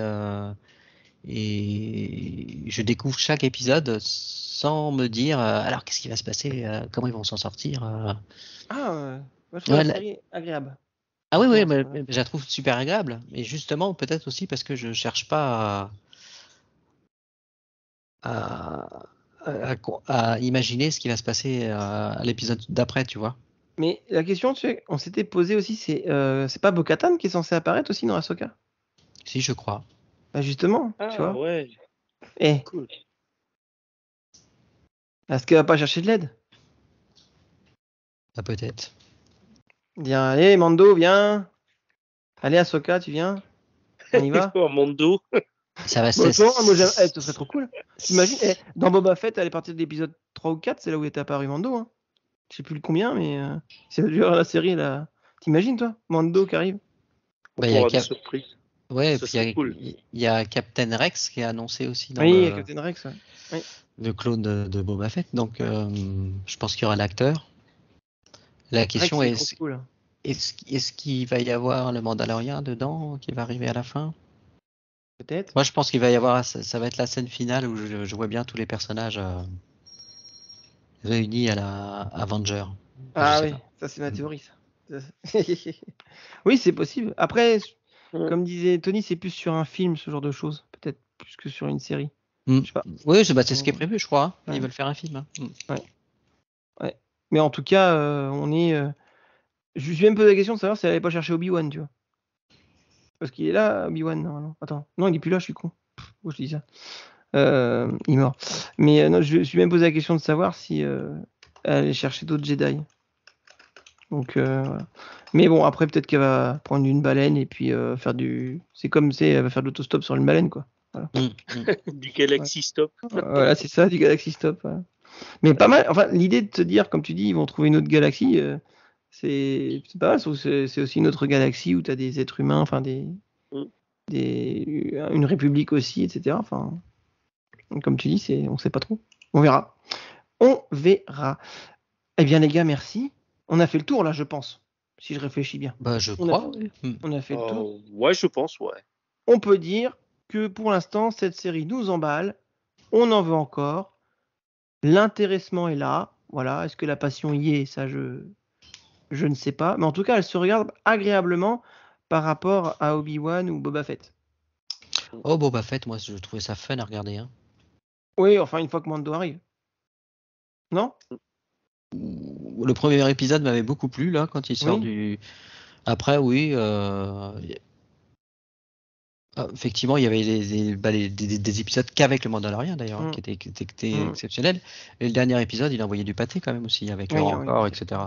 Speaker 3: et je découvre chaque épisode sans me dire alors qu'est-ce qui va se passer, comment ils vont s'en sortir.
Speaker 2: Moi, je trouve la série agréable.
Speaker 3: Ah oui, mais je la trouve super agréable. Mais justement, peut-être aussi parce que je cherche pas à imaginer ce qui va se passer à l'épisode d'après, tu vois.
Speaker 2: Mais la question, tu sais, on s'était posé aussi, c'est pas Bo-Katan qui est censé apparaître aussi dans Ahsoka?
Speaker 3: Si, je crois.
Speaker 2: Bah justement, tu vois.
Speaker 8: Ouais.
Speaker 2: Eh,
Speaker 8: Cool.
Speaker 2: est-ce qu'elle va pas chercher de l'aide?
Speaker 3: Ah, peut-être.
Speaker 2: Dire, allez, Mando, viens. Allez, Ahsoka, tu viens? On y va?
Speaker 8: Un Mondo.
Speaker 3: Ça va se
Speaker 2: Bon, attends, moi, ce serait trop cool. T'imagines, dans Boba Fett, elle est partie de l'épisode 3 ou 4, c'est là où était apparu Mando. Hein. Je sais plus le combien, mais c'est dur la série là. T'imagines, toi, Mando qui arrive?
Speaker 3: Bah, il y a
Speaker 8: des surprises.
Speaker 3: Ouais,
Speaker 8: Ça
Speaker 3: puis
Speaker 8: serait cool.
Speaker 3: il y a Captain Rex qui est annoncé aussi dans
Speaker 2: Oui, Captain Rex. Ouais. Oui.
Speaker 3: le clone de Boba Fett. Donc, je pense qu'il y aura l'acteur. La question
Speaker 2: Rex, c'est trop cool.
Speaker 3: est-ce qu'il va y avoir le Mandalorien dedans qui va arriver à la fin?
Speaker 2: Peut-être.
Speaker 3: Moi, je pense qu'il va y avoir, ça va être la scène finale où je vois bien tous les personnages réunis à la Avenger.
Speaker 2: Ah oui, ça c'est ma théorie. Ça. Oui, c'est possible. Après, comme disait Tony, c'est plus sur un film, ce genre de choses. Peut-être plus que sur une série. Je sais pas.
Speaker 3: Oui, c'est ce qui est prévu, je crois.
Speaker 2: Ouais.
Speaker 3: Ils veulent faire un film. Hein.
Speaker 2: Ouais. Mais en tout cas, on est. Je me suis même posé la question de savoir si elle allait pas chercher Obi-Wan, tu vois. Parce qu'il est là, Obi-Wan, normalement. Attends, non, il est plus là, je suis con. Où je dis ça il est mort. Mais non, je me suis même posé la question de savoir si elle allait chercher d'autres Jedi. Donc, voilà. Mais bon, après, peut-être qu'elle va prendre une baleine et puis faire du. C'est comme elle va faire de l'autostop sur une baleine, quoi. Voilà.
Speaker 8: Du Galaxy Stop.
Speaker 2: Voilà, c'est ça, du Galaxy Stop. Voilà. Mais pas mal. Enfin, l'idée de te dire, comme tu dis, ils vont trouver une autre galaxie, c'est pas mal. C'est aussi une autre galaxie où tu as des êtres humains, enfin, une république aussi, etc. Enfin, comme tu dis, on sait pas trop. On verra. On verra. Eh bien, les gars, merci. On a fait le tour, là, je pense. Si je réfléchis bien.
Speaker 3: Bah, je crois.
Speaker 2: On a fait le tour.
Speaker 8: Ouais, je pense, ouais.
Speaker 2: On peut dire que pour l'instant, cette série nous emballe. On en veut encore. L'intéressement est là. Voilà. Est-ce que la passion y est? Ça, je ne sais pas. Mais en tout cas, elle se regarde agréablement par rapport à Obi-Wan ou Boba Fett.
Speaker 3: Oh, Boba Fett, moi, je trouvais ça fun à regarder. Hein.
Speaker 2: Oui, enfin, une fois que Mando arrive. Non?
Speaker 3: Le premier épisode m'avait beaucoup plu, là, quand il sort du... Après, oui... effectivement, il y avait des épisodes qu'avec le Mandalorian, d'ailleurs, qui étaient exceptionnels. Et le dernier épisode, il a envoyé du pâté, quand même, aussi, avec le Rancor, etc.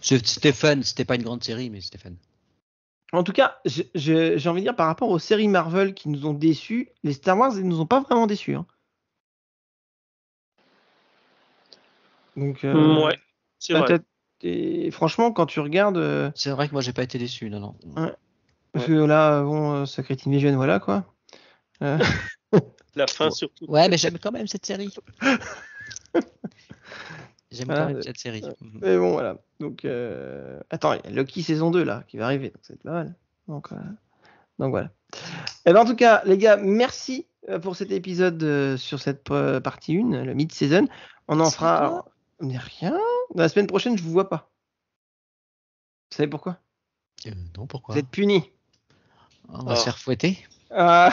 Speaker 3: C'était fun. C'était pas une grande série, mais c'était fun.
Speaker 2: En tout cas, j'ai envie de dire, par rapport aux séries Marvel qui nous ont déçus, les Star Wars, ils nous ont pas vraiment déçus. Hein. Donc,
Speaker 8: ouais, c'est vrai.
Speaker 2: Et franchement, quand tu regardes...
Speaker 3: C'est vrai que moi, j'ai pas été déçu, non.
Speaker 2: Ouais. Parce que là, bon, Secret Invasion, voilà, quoi.
Speaker 8: La fin, surtout.
Speaker 3: Ouais, mais j'aime quand même cette série. J'aime quand même cette série.
Speaker 2: Mais bon, voilà. Donc, attends, il y a Loki saison 2, là, qui va arriver. Donc, c'est pas mal. Donc voilà. Et ben, en tout cas, les gars, merci pour cet épisode sur cette partie 1, le mid-season. On en fera... Mais rien. La semaine prochaine, je vous vois pas. Vous savez pourquoi?
Speaker 3: Non, pourquoi?
Speaker 2: Vous êtes punis.
Speaker 3: On va se faire fouetter.
Speaker 2: Ça,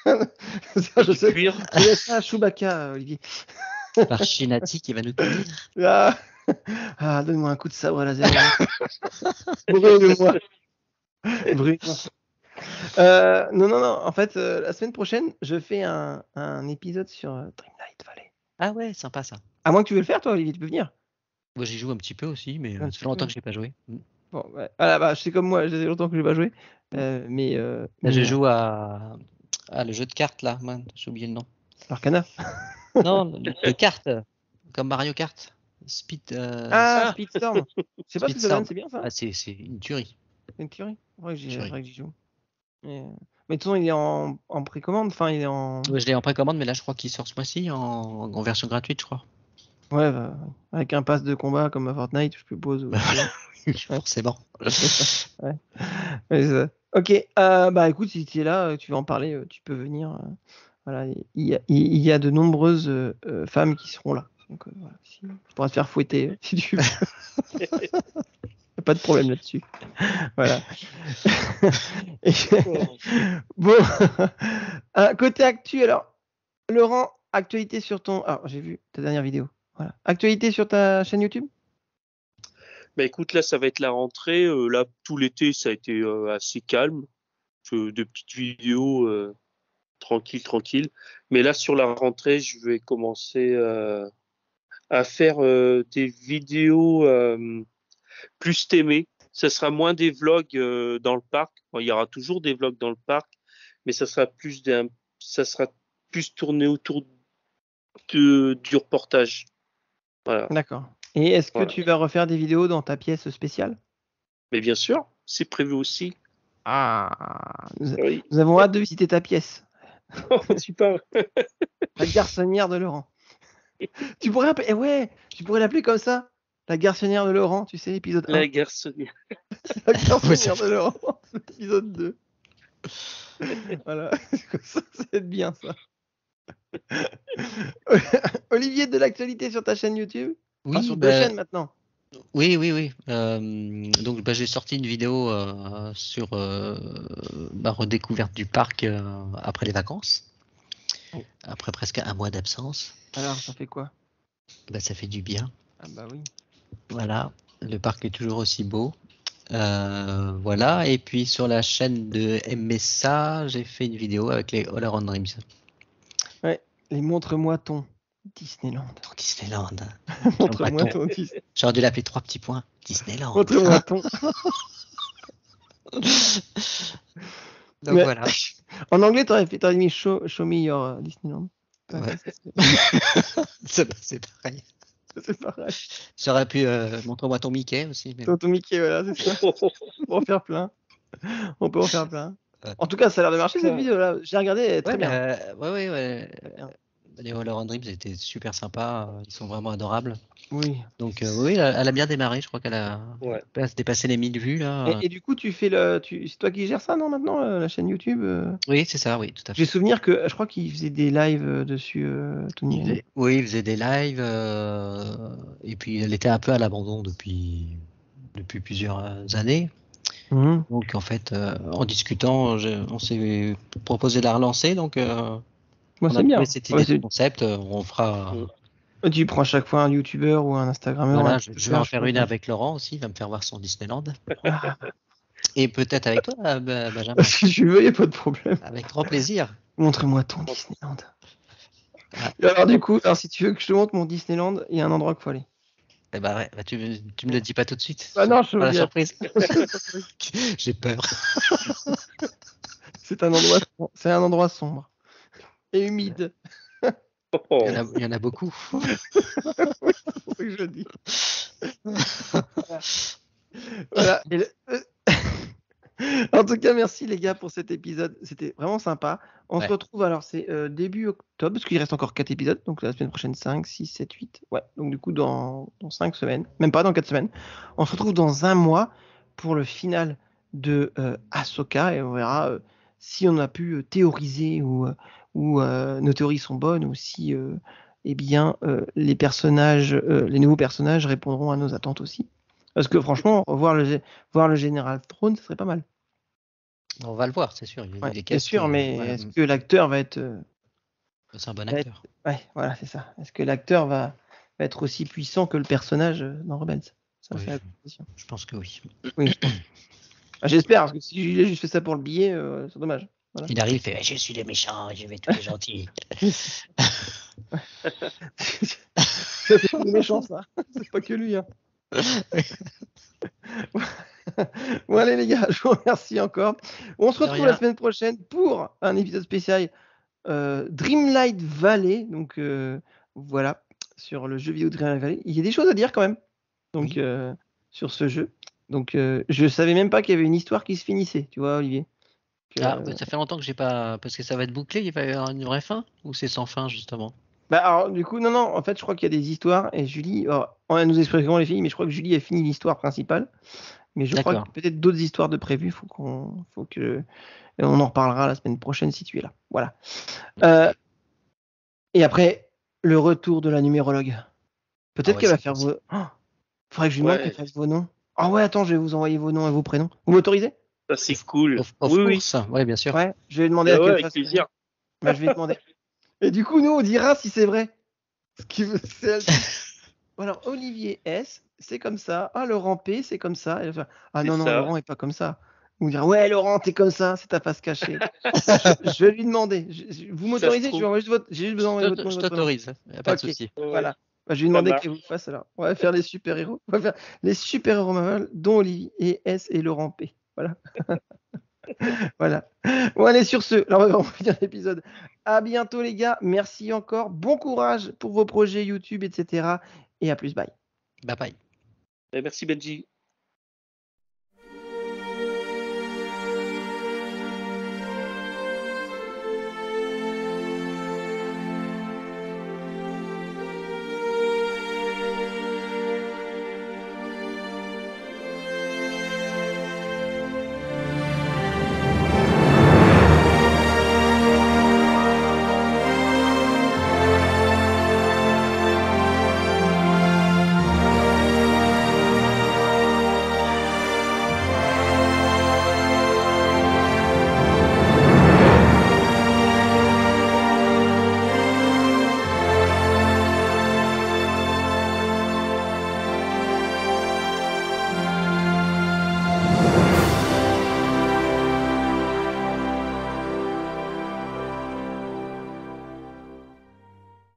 Speaker 2: je sais. Je laisse ça à Chewbacca, Olivier.
Speaker 3: Par Shinati qui va nous punir.
Speaker 2: Donne-moi un coup de sabre laser. Brûle-moi. Non. En fait, la semaine prochaine, je fais un épisode sur Dreamlight Valley.
Speaker 3: Ah ouais, sympa ça.
Speaker 2: À moins que tu veux le faire, toi, Olivier, tu peux venir.
Speaker 3: Moi, j'y joue un petit peu aussi, mais ça fait longtemps que je n'ai pas joué.
Speaker 2: Bon, ouais. Voilà, c'est comme moi, ça fait longtemps que je n'ai pas joué.
Speaker 3: Je joue à le jeu de cartes là, j'ai oublié le nom.
Speaker 2: Arcana.
Speaker 3: Non, de cartes, comme Mario Kart.
Speaker 2: Speedstorm. Je sais pas ce que ça donne, c'est bien ça?
Speaker 3: Ah, c'est une tuerie.
Speaker 2: C'est une tuerie? Ouais, j'y joue. Mais de toute façon, il est en précommande, enfin, il est en...
Speaker 3: Ouais, je l'ai en précommande, mais là, je crois qu'il sort ce mois-ci en version gratuite, je crois.
Speaker 2: Ouais, avec un pass de combat comme à Fortnite, je suppose.
Speaker 3: Forcément.
Speaker 2: Ouais. C'est ça. Ok, écoute, si tu es là, tu veux en parler, tu peux venir. Voilà, il y a de nombreuses femmes qui seront là. Donc voilà, tu pourras te faire fouetter si tu veux. Pas de problème là-dessus. Voilà. Bon, côté actu, alors, Laurent, actualité sur ton... Alors, j'ai vu ta dernière vidéo. Voilà. Actualité sur ta chaîne YouTube?
Speaker 8: Bah écoute, là, ça va être la rentrée. Là, tout l'été, ça a été assez calme. De petites vidéos tranquille. Mais là, sur la rentrée, je vais commencer à faire des vidéos plus thèmées. Ça sera moins des vlogs dans le parc. Bon, il y aura toujours des vlogs dans le parc, mais ça sera plus tourné autour du reportage. Voilà.
Speaker 2: D'accord. Et est-ce que
Speaker 8: Voilà.
Speaker 2: tu vas refaire des vidéos dans ta pièce spéciale?
Speaker 8: Mais bien sûr, c'est prévu aussi.
Speaker 2: Ah,
Speaker 8: Oui.
Speaker 2: nous avons hâte de visiter ta pièce.
Speaker 8: Super.
Speaker 2: La garçonnière de Laurent. Tu pourrais l'appeler comme ça. La garçonnière de Laurent, tu sais, épisode 1.
Speaker 8: La garçonnière.
Speaker 2: La garçonnière de Laurent, épisode 2. Voilà, ça va être bien ça. Olivier, de l'actualité sur ta chaîne YouTube?
Speaker 3: Oui,
Speaker 2: sur deux chaînes maintenant.
Speaker 3: Oui. Donc j'ai sorti une vidéo sur ma redécouverte du parc après les vacances, après presque un mois d'absence.
Speaker 2: Alors, ça fait quoi?
Speaker 3: Ça fait du bien.
Speaker 2: Ah bah oui.
Speaker 3: Voilà, le parc est toujours aussi beau. Voilà, et puis sur la chaîne de MSA, j'ai fait une vidéo avec les All Around Dreams.
Speaker 2: Ouais, les montre-moi ton Disneyland.
Speaker 3: Ton Disneyland.
Speaker 2: Montre-moi ton Disneyland.
Speaker 3: J'aurais dû l'appeler 3 petits points. Disneyland.
Speaker 2: Montre-moi ton.
Speaker 3: Donc voilà.
Speaker 2: En anglais, t'aurais mis show me your Disneyland.
Speaker 3: Ouais. C'est pareil.
Speaker 2: C'est pareil.
Speaker 3: J'aurais pu montre-moi ton Mickey aussi. Mais...
Speaker 2: Ton Mickey, voilà, c'est ça. On peut en faire plein.
Speaker 3: Ouais.
Speaker 2: En tout cas, ça a l'air de marcher cette vidéo-là. J'ai regardé, elle est très bien.
Speaker 3: Ouais. Les All Around Dreams étaient super sympas. Ils sont vraiment adorables.
Speaker 2: Oui.
Speaker 3: Donc oui, elle a bien démarré. Je crois qu'elle a dépassé les 1000 vues là.
Speaker 2: Et du coup, c'est toi qui gères ça, non, maintenant, la chaîne YouTube?
Speaker 3: Oui, c'est ça, oui, tout à fait.
Speaker 2: J'ai souvenir que je crois qu'il faisait des lives dessus, Tony.
Speaker 3: Oui, il faisait des lives. Et puis, elle était un peu à l'abandon depuis plusieurs années.
Speaker 2: Mmh.
Speaker 3: Donc, en fait, en discutant, on s'est proposé de la relancer. Donc,
Speaker 2: c'est bien.
Speaker 3: Cette idée de concept, on fera.
Speaker 2: Tu prends à chaque fois un YouTuber ou un Instagrammeur.
Speaker 3: Voilà, je vais en faire une avec Laurent aussi. Il va me faire voir son Disneyland. Et peut-être avec toi, Benjamin.
Speaker 2: Si tu veux, il n'y a pas de problème.
Speaker 3: Avec grand plaisir.
Speaker 2: Montre-moi ton Disneyland. Alors, du coup, si tu veux que je te montre mon Disneyland, il y a un endroit qu'il faut aller.
Speaker 3: Eh ben ouais, tu me le dis pas tout de suite.
Speaker 2: Non, je veux
Speaker 3: la surprise. J'ai peur.
Speaker 2: C'est un endroit sombre et humide.
Speaker 3: Il y en a beaucoup.
Speaker 2: C'est ce que je dis. Voilà. En tout cas, merci les gars pour cet épisode. C'était vraiment sympa. On se retrouve, alors c'est début octobre, parce qu'il reste encore 4 épisodes. Donc la semaine prochaine, 5, 6, 7, 8. Ouais, donc du coup, dans 5 semaines, même pas dans 4 semaines. On se retrouve dans un mois pour le final de Ahsoka. Et on verra si on a pu théoriser ou nos théories sont bonnes, ou si les nouveaux personnages répondront à nos attentes aussi. Parce que franchement, voir le général Thrawn, ce serait pas mal.
Speaker 3: On va le voir, c'est sûr.
Speaker 2: C'est sûr, mais est-ce que l'acteur va être...
Speaker 3: c'est un bon acteur.
Speaker 2: Ouais, voilà, c'est ça. Est-ce que l'acteur va être aussi puissant que le personnage dans Rebels? Ça,
Speaker 3: oui,
Speaker 2: c'est la question.
Speaker 3: Je pense que oui.
Speaker 2: Oui. J'espère, parce que si Julie a juste fait ça pour le billet, c'est dommage. Voilà.
Speaker 3: Il arrive, il fait je suis les méchants, je vais tous les gentils.
Speaker 2: C'est pas les méchants, ça. C'est pas que lui. Hein. Bon, allez, les gars, je vous remercie encore. On se retrouve la semaine prochaine pour un épisode spécial Dreamlight Valley. Donc, voilà, sur le jeu vidéo Dreamlight Valley. Il y a des choses à dire quand même. Donc, sur ce jeu. Donc, je savais même pas qu'il y avait une histoire qui se finissait, tu vois, Olivier.
Speaker 3: Ça fait longtemps que j'ai pas. Parce que ça va être bouclé, il va y avoir une vraie fin? Ou c'est sans fin, justement?
Speaker 2: Alors, du coup, non, en fait, je crois qu'il y a des histoires. Et Julie, on nous explique comment les filles, mais je crois que Julie a fini l'histoire principale. Mais je crois qu'il y a peut-être d'autres histoires de prévues. Faut que on en reparlera la semaine prochaine si tu es là. Voilà. Et après, le retour de la numérologue. Peut-être qu'elle va faire vos. Faudrait que je lui demande qu'elle fasse vos noms. Ah ouais, attends, je vais vous envoyer vos noms et vos prénoms. Vous m'autorisez?
Speaker 8: Ça, c'est cool.
Speaker 3: Oui, bien sûr.
Speaker 2: Ouais, je vais demander à qu'elle fasse.
Speaker 8: Plaisir.
Speaker 2: Je vais demander. Et du coup, nous, on dira si c'est vrai. Ce qui veut. Alors, Olivier S, c'est comme ça. Ah, Laurent P, c'est comme ça. Et ah non,
Speaker 8: C'est
Speaker 2: non,
Speaker 8: ça.
Speaker 2: Laurent est pas comme ça. Vous dire, ouais, Laurent, t'es comme ça, c'est ta face cachée. je vais lui demander. Vous m'autorisez? J'ai juste besoin de votre
Speaker 3: Je t'autorise, y a pas de souci.
Speaker 2: Voilà. Bah, je vais lui demander qu'il vous fasse alors. On va faire les super-héros. On va faire les super-héros Marvel, dont Olivier et S et Laurent P. Voilà. Voilà. Bon, allez, sur ce, là, on va finir l'épisode. À bientôt, les gars. Merci encore. Bon courage pour vos projets YouTube, etc. Et à plus. Bye.
Speaker 3: Bye bye.
Speaker 8: Merci Benji.